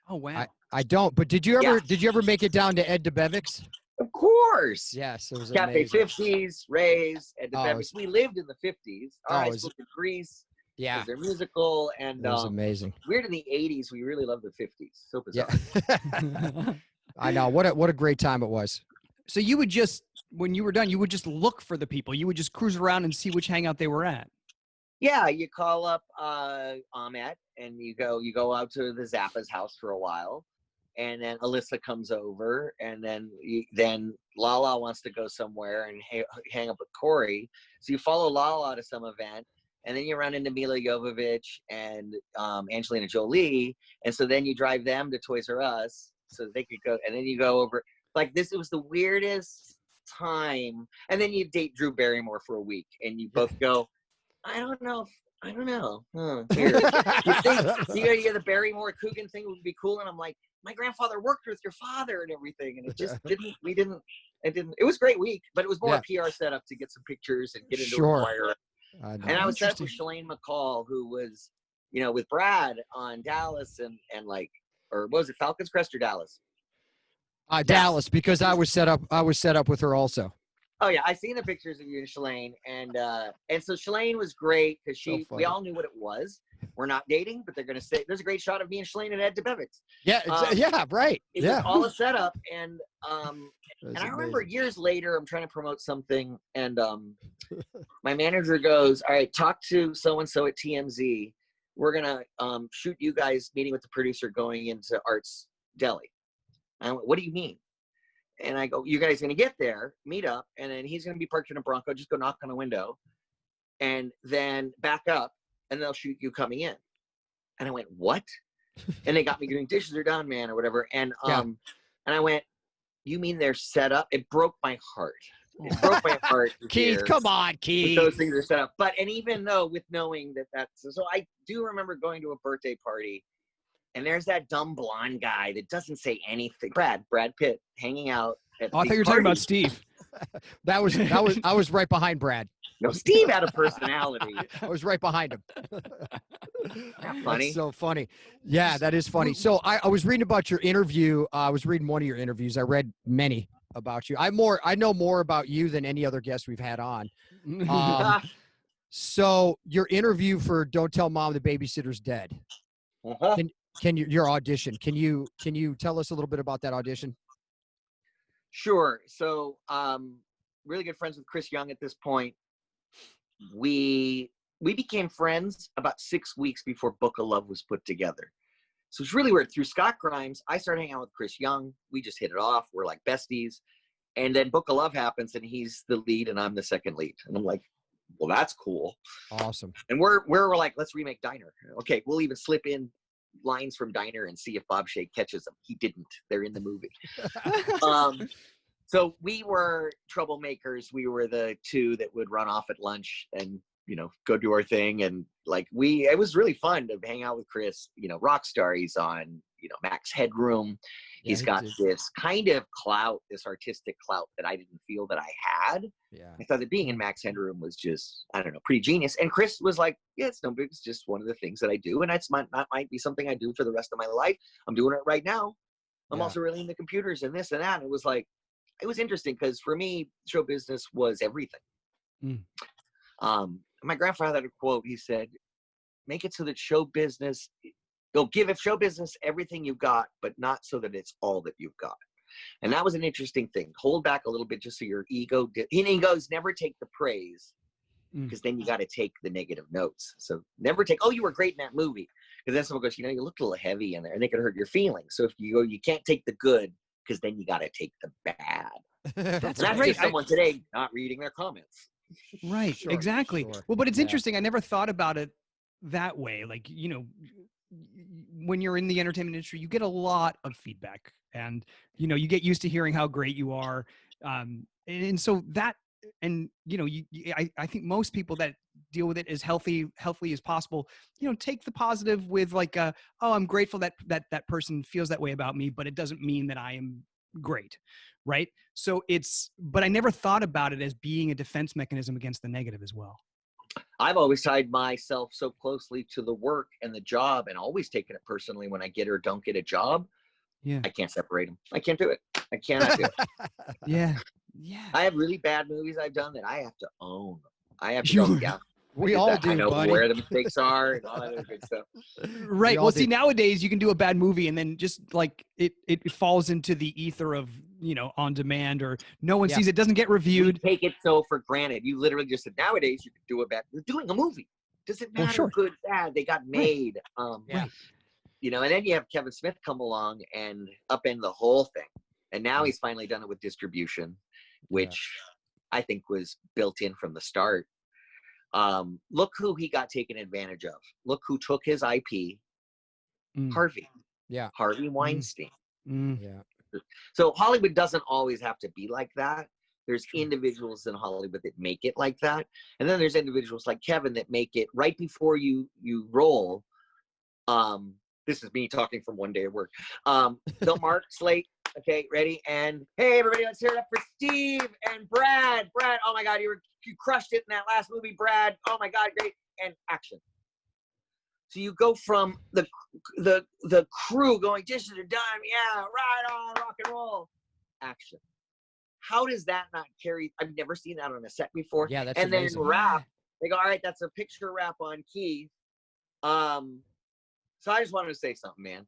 Oh wow. I don't, but did you ever make it down to Ed DeBevick's? Of course. Yes, it was Cafe amazing. 50s, Ray's, Ed DeBevick's. We lived in the 50s. I spoke to Grease. Yeah. Their musical and it was amazing. Weird in the 80s. We really loved the 50s. So bizarre. Yeah. I know. What a great time it was. So you would just, when you were done, you would just look for the people. You would just cruise around and see which hangout they were at. Yeah, you call up Ahmet and you go out to the Zappa's house for a while, and then Alyssa comes over, and then Lala wants to go somewhere and hang up with Corey. So you follow Lala to some event, and then you run into Mila Jovovich and Angelina Jolie, and so then you drive them to Toys R Us so they could go, and then you go over like this. It was the weirdest time, and then you date Drew Barrymore for a week, and you both go, I don't know. Here. You think the Barrymore Coogan thing would be cool, and I'm like, my grandfather worked with your father and everything, and it just didn't. It was a great week, but it was more a PR setup to get some pictures and get into a choir. And I was set up with Shalane McCall, who was, with Brad on Dallas and like, or what was it, Falcons Crest or Dallas? Dallas, because I was set up with her also. Oh yeah, I seen the pictures of you and Shalane, and so Shalane was great because we all knew what it was. We're not dating, but they're gonna say there's a great shot of me and Shalane and Ed DeBevick's. Yeah, right. It was all a setup, and I remember years later, I'm trying to promote something, and my manager goes, "All right, talk to so and so at TMZ. We're gonna shoot you guys meeting with the producer going into Art's Deli." I went, "What do you mean?" And I go, "You guys are going to get there, meet up, and then he's going to be parked in a Bronco. Just go knock on a window and then back up, and they'll shoot you coming in." And I went, "What?" And they got me doing dishes are done, man, or whatever. And and I went, "You mean they're set up?" It broke my heart. It broke my heart. Keith, come on, Keith. Those things are set up. But, and even though with knowing so I do remember going to a birthday party, and there's that dumb blonde guy that doesn't say anything. Brad Pitt hanging out. I thought you were talking about Steve. I was right behind Brad. No, Steve had a personality. I was right behind him. That's funny. That's so funny. Yeah, that is funny. So I was reading about your interview. I was reading one of your interviews. I read many about you. I know more about you than any other guest we've had on. So your interview for Don't Tell Mom the Babysitter's Dead. Uh-huh. Your audition? Can you tell us a little bit about that audition? Sure. So, really good friends with Chris Young at this point. We became friends about 6 weeks before Book of Love was put together. So it's really weird. Through Scott Grimes, I started hanging out with Chris Young. We just hit it off. We're like besties. And then Book of Love happens, and he's the lead, and I'm the second lead. And I'm like, well, that's cool. Awesome. And we're like, let's remake Diner. Okay, we'll even slip in lines from Diner and see if Bob Shea catches them. He didn't. They're in the movie. So we were troublemakers. We were the two that would run off at lunch and, go do our thing. And like it was really fun to hang out with Chris, Rockstar. He's on, Max Headroom. He's got this kind of clout, this artistic clout that I didn't feel that I had. Yeah. I thought that being in Max Headroom was just, I don't know, pretty genius. And Chris was like, yeah, it's no big. It's just one of the things that I do. And might be something I do for the rest of my life. I'm doing it right now. I'm also really into computers and this and that. And it was interesting because for me, show business was everything. My grandfather had a quote. He said, make it so that show business You'll give show business everything you've got, but not so that it's all that you've got. And that was an interesting thing. Hold back a little bit just so your ego he goes, never take the praise, because then you got to take the negative notes. So never take, oh, you were great in that movie. Because then someone goes, you know, you look a little heavy in there, and they could hurt your feelings. So if you go, you can't take the good, because then you got to take the bad. That's great. Just someone today not reading their comments. Right, Sure, exactly. sure. Well, but it's interesting. I never thought about it that way. Like, you know, when you're in the entertainment industry, you get a lot of feedback, and, you know, you get used to hearing how great you are. And so that, and, you know, I think most people that deal with it as healthy as possible, you know, take the positive with like, oh, I'm grateful that person feels that way about me, but it doesn't mean that I am great. Right. So but I never thought about it as being a defense mechanism against the negative as well. I've always tied myself so closely to the work and the job, and always taken it personally when I get or don't get a job. Yeah. I can't separate them. I can't do it. I cannot do it. Yeah. I have really bad movies I've done that I have to own. I have to go, yeah. We all do, I know buddy. where the mistakes are and all that other good stuff. Right. Well, see, nowadays you can do a bad movie and then just like it falls into the ether of, you know, on demand, or no one sees it, doesn't get reviewed. We take it so for granted. You literally just said, nowadays you can do a bad, you're doing a movie. Doesn't matter good, bad, they got made. Right. You know, and then you have Kevin Smith come along and upend the whole thing. And now he's finally done it with distribution, which I think was built in from the start. Look who he got taken advantage of. Look who took his IP. Harvey. Yeah. Harvey Weinstein. Yeah. So Hollywood doesn't always have to be like that. There's individuals in Hollywood that make it like that. And then there's individuals like Kevin that make it right before you roll. This is me talking from one day of work. They'll mark slate. Okay, ready? And hey, everybody, let's hear it up for Steve and Brad. Brad, oh my God, you crushed it in that last movie, Brad. Oh my God, great. And action. So you go from the crew going, dishes are done, yeah, right on, rock and roll. Action. How does that not carry? I've never seen that on a set before. Yeah, that's and amazing. Then wrap. They go, all right, that's a picture wrap on Keith. So I just wanted to say something, man.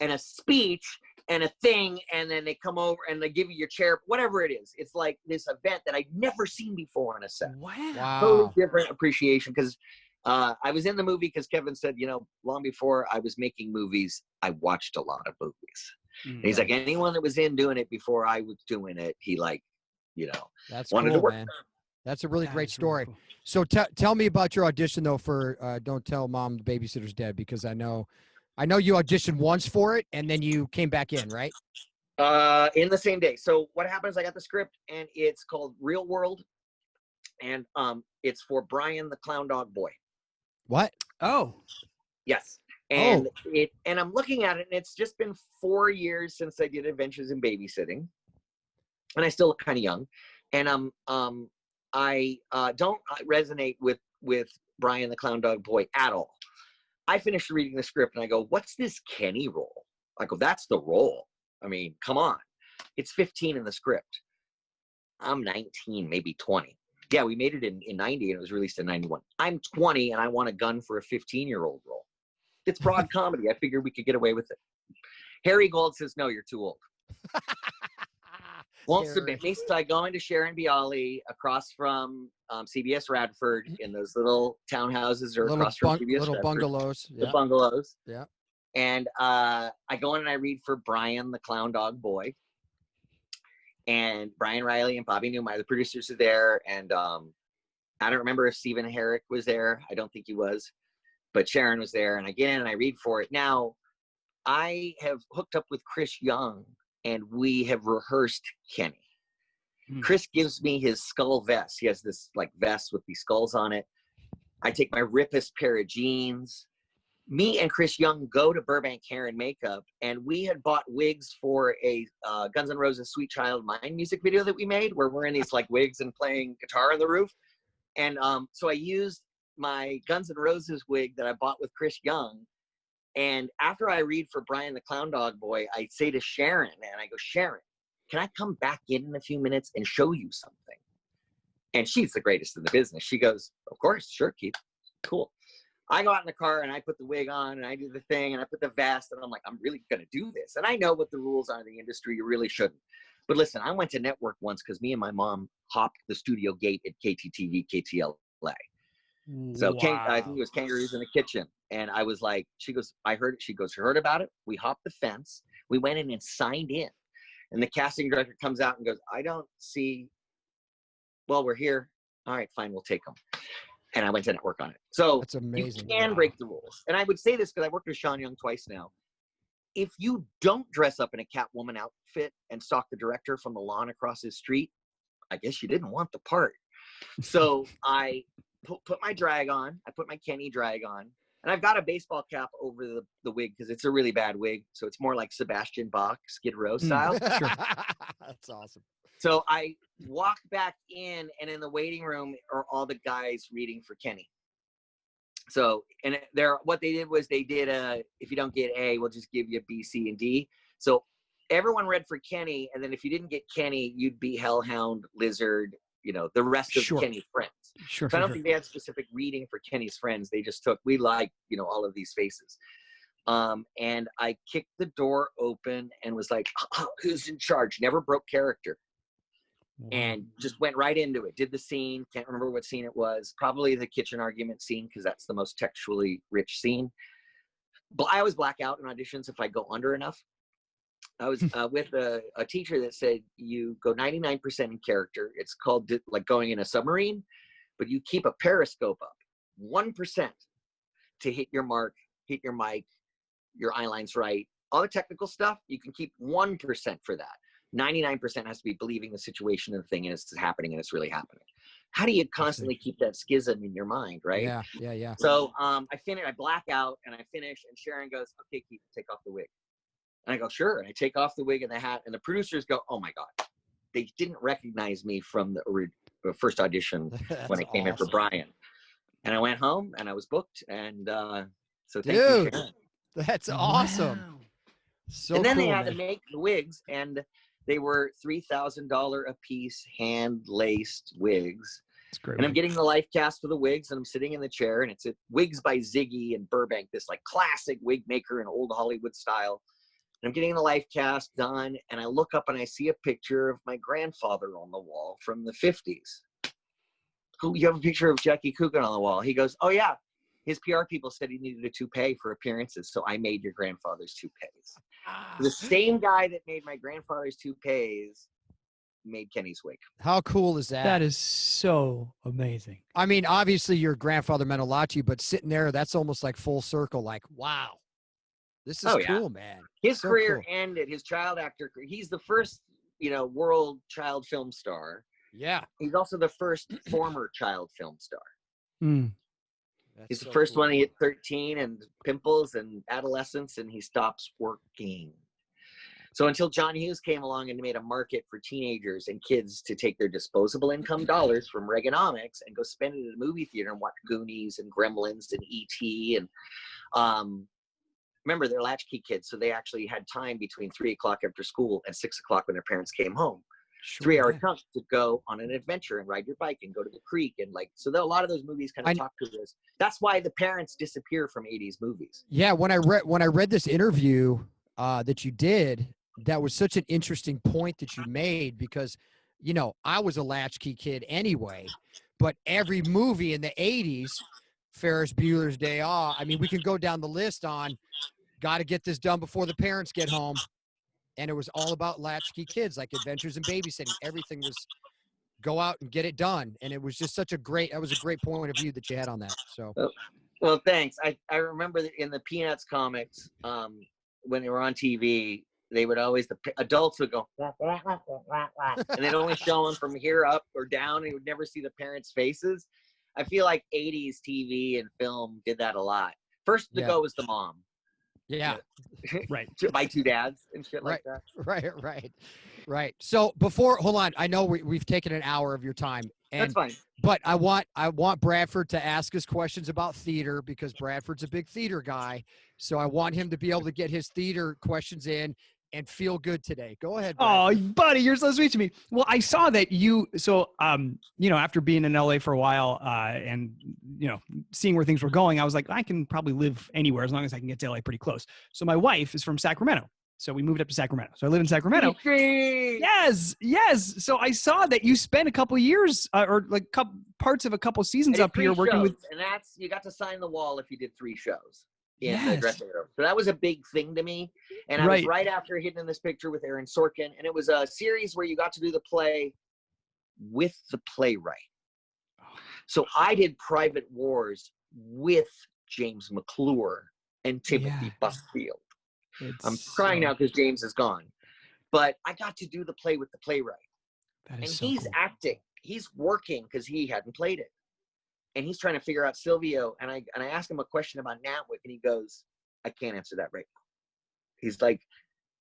And a speech and a thing, and then they come over and they give you your chair, whatever it is. It's like this event that I'd never seen before on a set. Wow. Totally different appreciation, because I was in the movie because Kevin said, you know, long before I was making movies, I watched a lot of movies. And he's like, anyone that was in doing it before I was doing it, he like, you know, that's wanted cool, to work. Man. That's a really great story. Really cool. So tell me about your audition though for Don't Tell Mom the Babysitter's Dead, because I know you auditioned once for it and then you came back in, right? In the same day. So what happens, I got the script and it's called Real World, and it's for Brian the Clown Dog Boy. What? Oh. Yes. And and I'm looking at it, and it's just been 4 years since I did Adventures in Babysitting, and I still look kind of young. And I don't resonate with Brian the Clown Dog Boy at all. I finished reading the script and I go, what's this Kenny role? I go, that's the role. I mean, come on. It's 15 in the script. I'm 19, maybe 20. Yeah, we made it in 90 and it was released in 91. I'm 20 and I want a gun for a 15-year-old role. It's broad comedy. I figured we could get away with it. Harry Gold says, no, you're too old. Won't submit me. So I go into Sharon Bialy across from CBS Radford in those little townhouses or across from CBS little Radford. Bungalows. The bungalows. Yeah. And I go in and I read for Brian the Clown Dog Boy. And Brian Riley and Bobby Newmeyer, the producers, are there. And I don't remember if Stephen Herrick was there. I don't think he was. But Sharon was there. And I get in and I read for it. Now, I have hooked up with Chris Young, and we have rehearsed Kenny. Chris gives me his skull vest. He has this like vest with these skulls on it. I take my rippest pair of jeans. Me and Chris Young go to Burbank Hair and Makeup, and we had bought wigs for a Guns N' Roses Sweet Child Mine music video that we made, where we're in these like wigs and playing guitar on the roof. And so I used my Guns N' Roses wig that I bought with Chris Young. And after I read for Brian the Clown Dog Boy, I say to Sharon, and I go, Sharon, can I come back in a few minutes and show you something? And she's the greatest in the business. She goes, of course, sure, Keith, cool. I go out in the car and I put the wig on and I do the thing and I put the vest and I'm like, I'm really going to do this. And I know what the rules are in the industry. You really shouldn't. But listen, I went to network once because me and my mom hopped the studio gate at KTTV, KTLA. So wow. I think it was Kangaroos in the Kitchen. And I was like, she goes, I heard it. She goes, you heard about it? We hopped the fence. We went in and signed in. And the casting director comes out and goes, I don't see, well, we're here. All right, fine, we'll take them. And I went to network on it. So that's amazing. You can break the rules. And I would say this because I worked with Sean Young twice now. If you don't dress up in a Catwoman outfit and stalk the director from the lawn across his street, I guess you didn't want the part. So I put my drag on. I put my Kenny drag on. And I've got a baseball cap over the wig because it's a really bad wig. So it's more like Sebastian Bach, Skid Row style. Sure. That's awesome. So I walk back in, and in the waiting room are all the guys reading for Kenny. So, and what they did was they did if you don't get A, we'll just give you B, C, and D. So everyone read for Kenny, and then if you didn't get Kenny, you'd be Hellhound, Lizard, the rest of Kenny's friends. Sure. So I don't think they had specific reading for Kenny's friends. They just took, we like, all of these faces. And I kicked the door open and was like, who's in charge? Never broke character. And just went right into it. Did the scene. Can't remember what scene it was. Probably the kitchen argument scene because that's the most textually rich scene. But I always black out in auditions if I go under enough. I was with a teacher that said you go 99% in character. It's called like going in a submarine, but you keep a periscope up 1% to hit your mark, hit your mic, your eye line's right. All the technical stuff, you can keep 1% for that. 99% has to be believing the situation and the thing, and it's happening, and it's really happening. How do you constantly keep that schism in your mind, right? Yeah. So I black out, and I finish, and Sharon goes, okay, Keith, take off the wig. And I go, sure. And I take off the wig and the hat, and the producers go, oh my God. They didn't recognize me from the first audition when I came in for Brian. And I went home, and I was booked, and so thank you, Sharon. That's awesome. Wow. So and then cool, they had man. to make the wigs, and they were $3,000 a piece, hand-laced wigs. That's great. And I'm getting the life cast for the wigs, and I'm sitting in the chair, and it's Wigs by Ziggy in Burbank, this like classic wig maker in old Hollywood style. And I'm getting the life cast done, and I look up and I see a picture of my grandfather on the wall from the 50s. Oh, you have a picture of Jackie Coogan on the wall. He goes, oh yeah. His PR people said he needed a toupee for appearances, so I made your grandfather's toupees. The same guy that made my grandfather's toupees made Kenny's wig. How cool is that? That is so amazing. I mean, obviously your grandfather meant a lot to you, but sitting there, that's almost like full circle. Like, wow, this is cool, man. His so career cool. ended. His child actor career. He's the first, world child film star. Yeah. He's also the first former child film star. Mm. He's the first one to hit 13 and pimples and adolescence, and he stops working. So until John Hughes came along and made a market for teenagers and kids to take their disposable income dollars from Reaganomics and go spend it at a movie theater and watch Goonies and Gremlins and E.T. and remember, they're latchkey kids, so they actually had time between 3 o'clock after school and 6 o'clock when their parents came home. Sure. 3 hour chunks to go on an adventure and ride your bike and go to the creek and so a lot of those movies kind of talk to this. That's why the parents disappear from 80s movies. Yeah, when I read this interview that you did, that was such an interesting point that you made because I was a latchkey kid anyway, but every movie in the 80s, Ferris Bueller's Day Off, I mean, we can go down the list on got to get this done before the parents get home. And it was all about latchkey kids, like Adventures in Babysitting. Everything was go out and get it done. And it was just that was a great point of view that you had on that. So, well, thanks. I remember that in the Peanuts comics, when they were on TV, they would always, the adults would go, wah, wah, wah, wah, wah, and they'd only show them from here up or down, and you would never see the parents' faces. I feel like 80s TV and film did that a lot. First to go was the mom. Yeah. Right. My two dads and shit like that. Right. So hold on. I know we've taken an hour of your time. And, that's fine. But I want Bradford to ask us questions about theater because Bradford's a big theater guy. So I want him to be able to get his theater questions in. and feel good today. Go ahead, Oh, Bradford. buddy, you're so sweet to me. Well, I saw that after being in LA for a while, and seeing where things were going, I was like, I can probably live anywhere as long as I can get to LA pretty close. So my wife is from Sacramento. So we moved up to Sacramento. So I live in Sacramento. Yes. So I saw that you spent a couple years, or like parts of a couple seasons up here working with. And you got to sign the wall if you did 3 shows in the dressing room. So that was a big thing to me. And I was right after Hidden in This Picture with Aaron Sorkin, and it was a series where you got to do the play with the playwright. So I did Private Wars with James McClure and Timothy Busfield. I'm crying now because James is gone. But I got to do the play with the playwright. And he's acting. He's working because he hadn't played it. And he's trying to figure out Silvio. And I asked him a question about Natwick, and he goes, I can't answer that right now. He's like,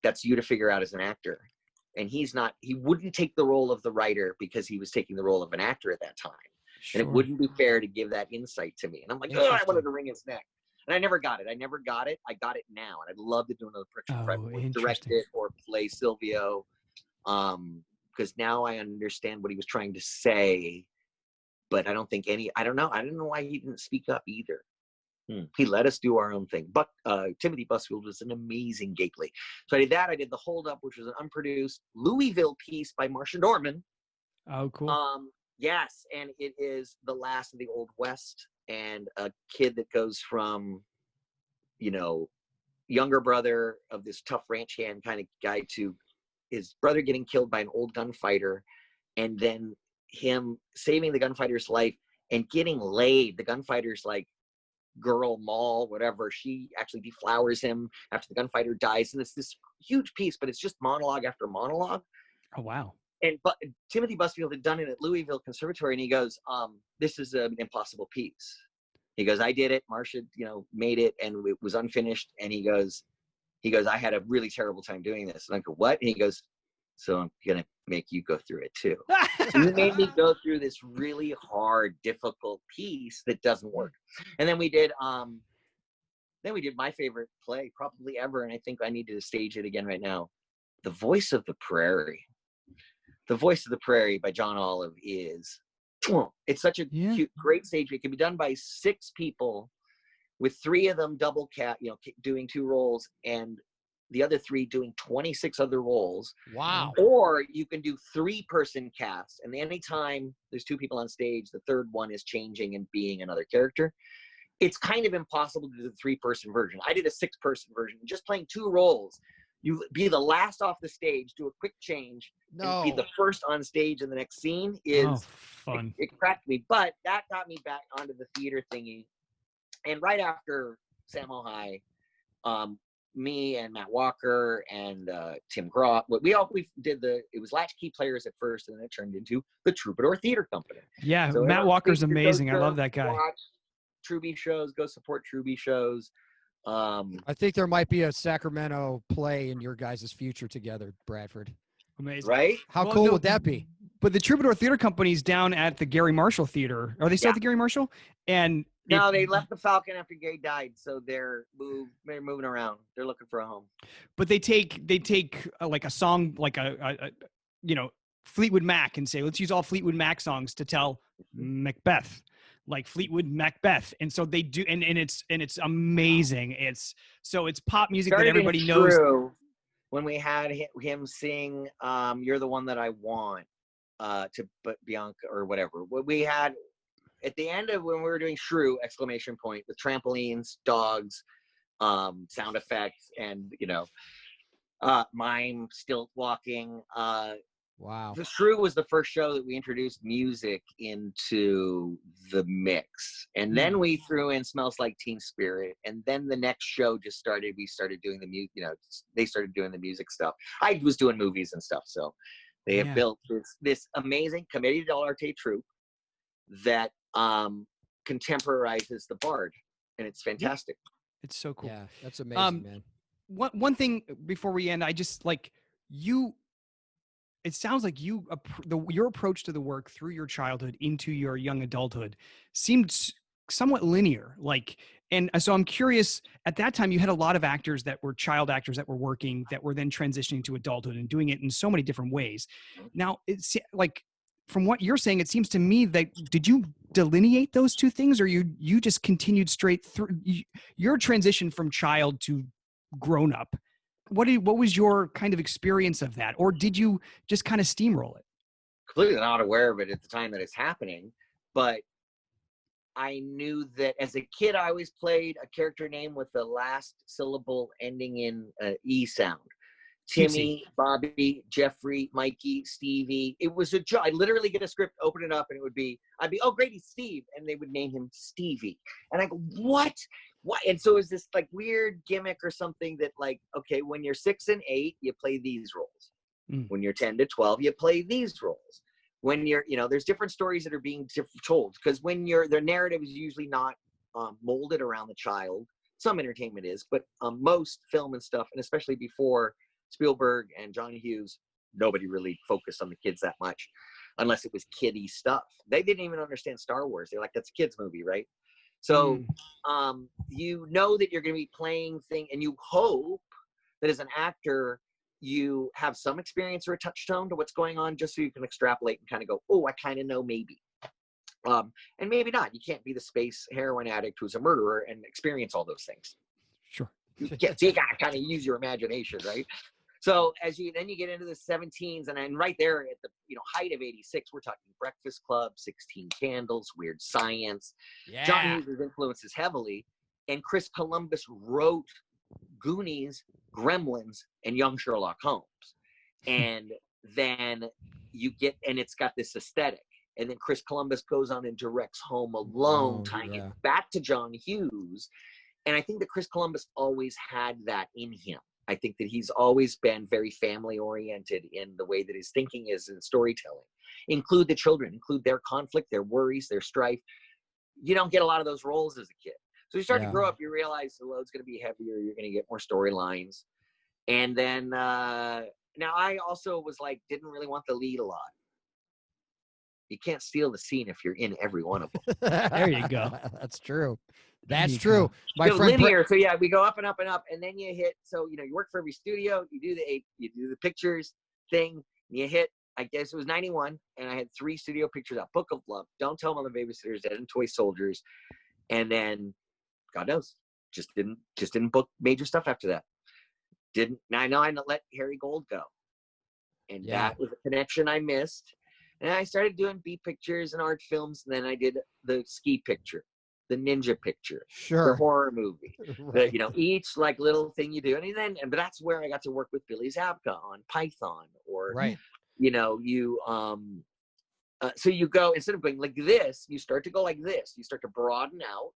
that's you to figure out as an actor. And he wouldn't take the role of the writer because he was taking the role of an actor at that time. Sure. And it wouldn't be fair to give that insight to me. And I'm like, oh, I wanted to wring his neck. And I never got it. I got it now. And I'd love to do another production, direct it or play Silvio. Because now I understand what he was trying to say. But I don't know why he didn't speak up either. He let us do our own thing. But Timothy Busfield was an amazing Gately. So I did that. I did The Hold Up, which was an unproduced Louisville piece by Marsha Norman. Oh, cool. Yes, and it is the last of the Old West, and a kid that goes from, younger brother of this tough ranch hand kind of guy to his brother getting killed by an old gunfighter, and then him saving the gunfighter's life and getting laid. The gunfighter's like girl, Maul, whatever, she actually deflowers him after the gunfighter dies, and it's this huge piece, but it's just monologue after monologue. Oh, wow. But Timothy Busfield had done it at Louisville Conservatory, and he goes, this is an impossible piece. He goes, I did it. Marsha, made it, and it was unfinished. And he goes, I had a really terrible time doing this. And I go, what? And he goes, so I'm going to make you go through it too. So he made me go through this really hard, difficult piece that doesn't work. And then we did my favorite play probably ever. And I think I need to stage it again right now. The Voice of the Prairie. The Voice of the Prairie by John Olive it's such a cute, great stage. It can be done by 6 people, with 3 of them double doing 2 roles, and the other 3 doing 26 other roles. Wow. Or you can do 3-person cast, and anytime there's 2 people on stage, the third one is changing and being another character. It's kind of impossible to do the 3-person version. I did a 6-person version, just playing 2 roles. You be the last off the stage, do a quick change, and be the first on stage in the next scene is fun. It cracked me, but that got me back onto the theater thingy. And right after Samo High, me and Matt Walker and Tim Groff, we did it was Latchkey Players at first, and then it turned into the Troubadour Theater Company. Yeah, so Matt Walker's amazing. I love that guy. Watch Truby shows, go support Truby shows. I think there might be a Sacramento play in your guys' future together, Bradford. Amazing. Right? How cool would that be? But the Troubadour Theater Company's down at the Gary Marshall Theater. Are they still at the Gary Marshall? And no, they left the Falcon after Gay died, so they're moving around. They're looking for a home. But they take like a song, like a Fleetwood Mac, and say, let's use all Fleetwood Mac songs to tell Macbeth. Like Fleetwood Macbeth, and so they do, and it's amazing. It's pop music that everybody knows. When we had him sing "You're the One That I Want" to Bianca or whatever, we had at the end of when we were doing Shrew ! With trampolines, dogs, sound effects, and mime stilt walking. Wow. The Shrew was the first show that we introduced music into the mix. And then we threw in Smells Like Teen Spirit. And then the next show we started doing the music, they started doing the music stuff. I was doing movies and stuff. So they have built this amazing Commedia dell'arte troupe that contemporizes the Bard. And it's fantastic. It's so cool. Yeah, that's amazing, man. One thing before we end, I just it sounds like your approach to the work through your childhood into your young adulthood seemed somewhat linear. Like, and so I'm curious, at that time you had a lot of actors that were child actors that were working, that were then transitioning to adulthood and doing it in so many different ways. Now it's like, from what you're saying, it seems to me that, did you delineate those two things, or you just continued straight through your transition from child to grown up? What was your kind of experience of that? Or did you just kind of steamroll it? Completely not aware of it at the time that it's happening, but I knew that as a kid, I always played a character name with the last syllable ending in E sound. Timmy, Bobby, Jeffrey, Mikey, Stevie. It was a job. I literally get a script, open it up, and I'd be, oh, great, he's Steve. And they would name him Stevie. And I go, what? What? And so it was this like weird gimmick or something that like, okay, when you're 6 and 8, you play these roles. When you're 10 to 12, you play these roles. When you're, there's different stories that are being told, because when their narrative is usually not molded around the child. Some entertainment is, but most film and stuff, and especially before Spielberg and John Hughes, nobody really focused on the kids that much, unless it was kiddie stuff. They didn't even understand Star Wars. They're like, that's a kid's movie, right? So you know that you're going to be playing thing, and you hope that as an actor, you have some experience or a touchstone to what's going on, just so you can extrapolate and kind of go, oh, I kind of know maybe. And maybe not. You can't be the space heroin addict who's a murderer and experience all those things. Sure. So you got to kind of use your imagination, right? So then you get into the 17s, and then right there at the height of 86, we're talking Breakfast Club, 16 Candles, Weird Science. Yeah. John Hughes influences heavily, and Chris Columbus wrote Goonies, Gremlins, and Young Sherlock Holmes. And then and it's got this aesthetic. And then Chris Columbus goes on and directs Home Alone, tying it back to John Hughes. And I think that Chris Columbus always had that in him. I think that he's always been very family-oriented in the way that his thinking is in storytelling. Include the children, include their conflict, their worries, their strife. You don't get a lot of those roles as a kid. So you start to grow up, you realize the load's going to be heavier, you're going to get more storylines. And then, now I also was like, didn't really want the lead a lot. You can't steal the scene if you're in every one of them. There you go. That's true. That's true. My friend linear. So yeah, we go up and up and up, and then you hit. So you work for every studio. You do the pictures thing. And you hit. I guess it was 91, and I had 3 studio pictures out. Book of Love, Don't Tell Mother, Babysitters, Dead and Toy Soldiers, and then God knows, just didn't book major stuff after that. Now I know I let Harry Gold go, and that was a connection I missed. And I started doing B pictures and art films, and then I did the ski picture, the ninja picture, the horror movie, right. Each like little thing you do. But that's where I got to work with Billy Zabka on Python, or, so you go, instead of going like this, you start to go like this. You start to broaden out,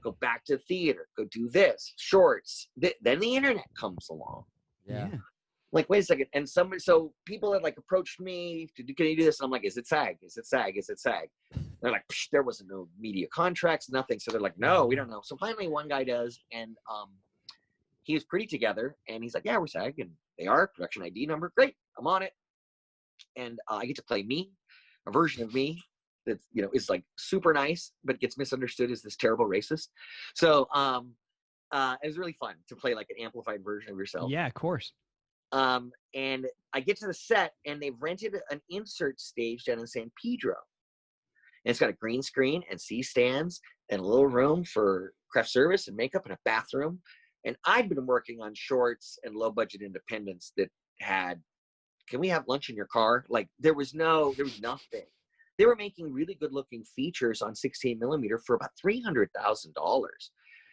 go back to theater, go do this, shorts. Then the internet comes along. Yeah. Like, wait a second. And so people had like approached me, can you do this? And I'm like, is it SAG? Is it SAG? Is it SAG? They're like, there wasn't no media contracts, nothing. So they're like, no, we don't know. So finally one guy does, and he was pretty together, and he's like, yeah, we're SAG, and they are, production ID number, great, I'm on it. And I get to play me, a version of me that, is like super nice, but gets misunderstood as this terrible racist. So it was really fun to play like an amplified version of yourself. Yeah, of course. And I get to the set, and they've rented an insert stage down in San Pedro. And it's got a green screen and C-stands and a little room for craft service and makeup and a bathroom. And I'd been working on shorts and low-budget independents that had, can we have lunch in your car? Like, there was nothing. They were making really good-looking features on 16 millimeter for about $300,000.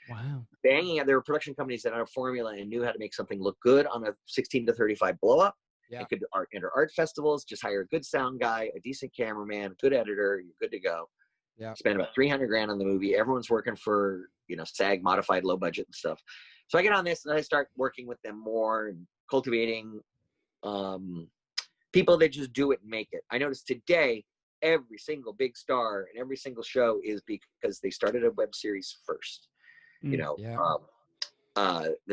Wow. Banging out. There were production companies that had a formula and knew how to make something look good on a 16 to 35 blow up. Yeah. It could enter art festivals, just hire a good sound guy, a decent cameraman, a good editor, you're good to go. Yeah. Spend about $300,000 on the movie. Everyone's working for, SAG modified low budget and stuff. So I get on this and I start working with them more and cultivating people that just do it and make it. I noticed today, every single big star and every single show is because they started a web series first. There's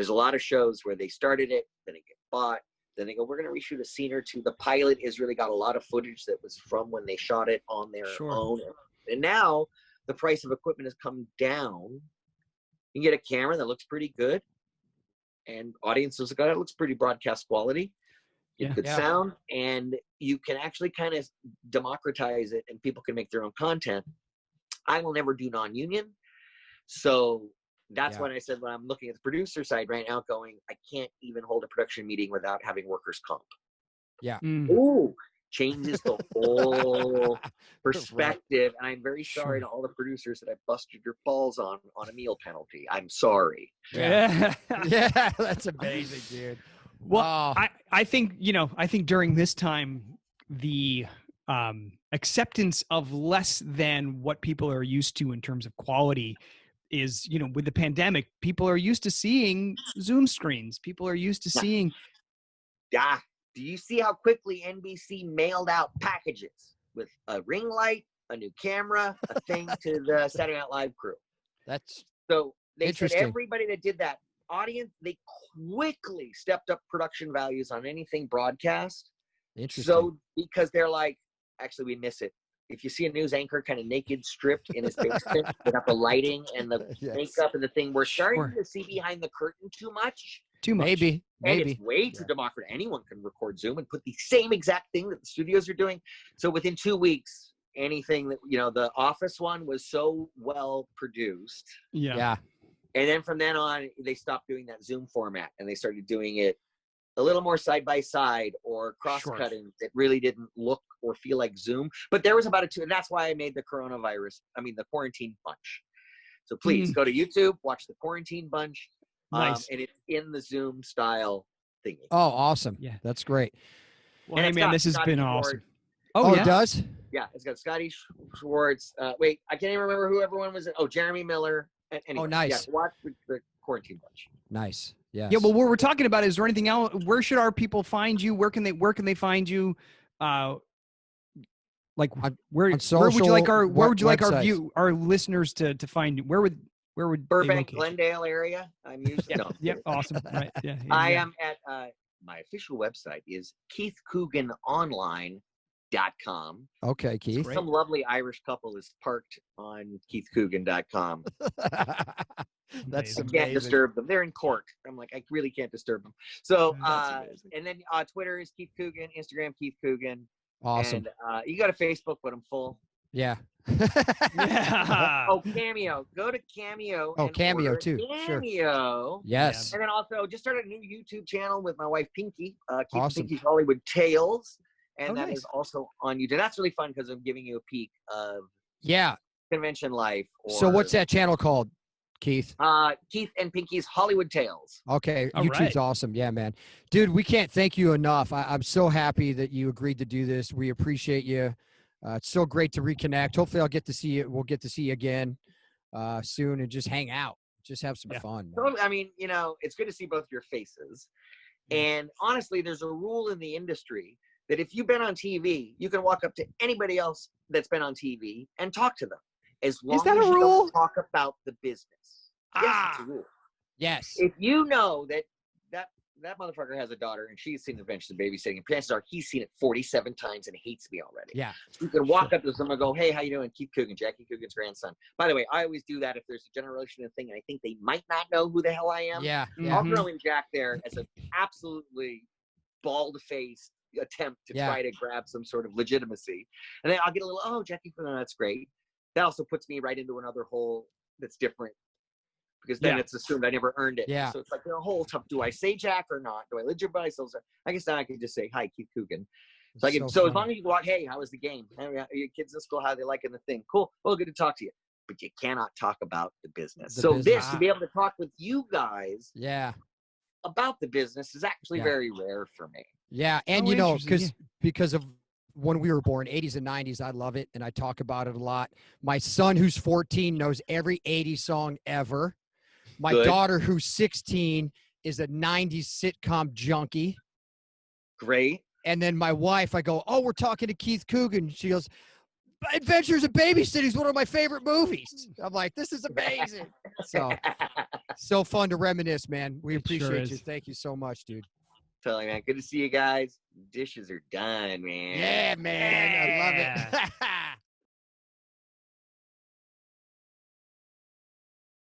a lot of shows where they started it, then it get bought, then they go, we're going to reshoot a scene or two. The pilot has really got a lot of footage that was from when they shot it on their own. And now the price of equipment has come down. You can get a camera that looks pretty good, and audiences got it looks pretty broadcast quality. Get good sound, and you can actually kind of democratize it, and people can make their own content. I will never do non-union, so that's when I said, when I'm looking at the producer side right now, going, I can't even hold a production meeting without having workers' comp. Yeah. Ooh, changes the whole perspective. And I'm very sorry to all the producers that I busted your balls on a meal penalty. I'm sorry. Yeah. Yeah, that's amazing, dude. Well, I think, I think during this time, the acceptance of less than what people are used to in terms of quality is, with the pandemic, people are used to seeing Zoom screens. People are used to seeing. Yeah. Do you see how quickly NBC mailed out packages with a ring light, a new camera, a thing to the Saturday Night Live crew? That's so they said everybody that did that audience, they quickly stepped up production values on anything broadcast. Interesting. So because they're like, actually, we miss it. If you see a news anchor kind of naked, stripped in his basement, without the lighting and the makeup and the thing, we're starting to see behind the curtain too much. Too much. Maybe. And it's way too democratic. Anyone can record Zoom and put the same exact thing that the studios are doing. So within 2 weeks, anything that, the Office one was so well produced. Yeah. And then from then on, they stopped doing that Zoom format and they started doing it a little more side by side or cross cutting that really didn't look or feel like Zoom. But there was about and that's why I made the Quarantine Bunch. So please go to YouTube, watch the Quarantine Bunch. Nice. And it's in the Zoom style thingy. Oh, awesome. Yeah, that's great. Well, hey, man, this has been awesome. Oh, it does? Yeah, it's got Scotty Schwartz. Wait, I can't even remember who everyone was. Oh, Jeremy Miller. Anyway, nice. Yeah, watch the Quarantine Bunch. Nice. Yeah. Yeah, well, what we're talking about, is there anything else? Where should our people find you? Where can they find you? Like where would you like our listeners to find you? Where would Burbank, Glendale area? I'm usually awesome. Right. Yeah. I am at my official website is KEITHCOOGANonline.com. Okay, Keith. Some lovely Irish couple is parked on KEITHCOOGAN.com. That's I amazing. can't disturb them. They're in Cork. I'm like, I really can't disturb them. So, and then Twitter is Keith Coogan, Instagram Keith Coogan. Awesome. And you got a Facebook, but I'm full. Yeah. Oh, Cameo. Go to Cameo. Oh, Cameo too. Cameo. Sure. Yes. And then also just started a new YouTube channel with my wife Pinky. Awesome. Pinky's Hollywood Tales. And that nice. is also on YouTube. That's really fun because I'm giving you a peek of convention life. So what's that channel called, Keith? Keith and Pinky's Hollywood Tales. Okay. YouTube's awesome. Yeah, man. Dude, we can't thank you enough. I'm so happy that you agreed to do this. We appreciate you. It's so great to reconnect. Hopefully I'll get to see you. We'll get to see you again soon and just hang out. Just have some fun. So, I mean, it's good to see both your faces. And honestly, there's a rule in the industry that if you've been on TV, you can walk up to anybody else that's been on TV and talk to them. As long as you don't talk about the business. Yes, it's a rule. Yes. If you know that motherfucker has a daughter and she's seen Adventures of Babysitting, and chances are he's seen it 47 times and hates me already. Yeah. You can walk up to someone and go, hey, how you doing? Keith Coogan, Jackie Coogan's grandson. By the way, I always do that if there's a generational thing and I think they might not know who the hell I am. Yeah. I'll throw in Jack there as an absolutely bald-faced attempt to try to grab some sort of legitimacy. And then I'll get a little, oh, Jackie Coogan, that's great. That also puts me right into another hole that's different. Because then it's assumed I never earned it. Yeah. So it's like a whole tough. Do I say Jack or not? Do I legitimize myself? I guess now I can just say, hi, Keith Coogan. So as long as you walk, hey, how was the game? Your kids in school, how they liking the thing? Cool. Well, good to talk to you. But you cannot talk about the business. To be able to talk with you guys about the business is actually very rare for me. Yeah. And, because of when we were born, 80s and 90s, I love it. And I talk about it a lot. My son, who's 14, knows every 80s song ever. My daughter, who's 16, is a 90s sitcom junkie. Great. And then my wife, I go, oh, we're talking to Keith Coogan. She goes, Adventures of Babysitting is one of my favorite movies. I'm like, this is amazing. So fun to reminisce, man. We appreciate you. Thank you so much, dude. Totally, man. Good to see you guys. Dishes are done, man. Yeah, man. I love it.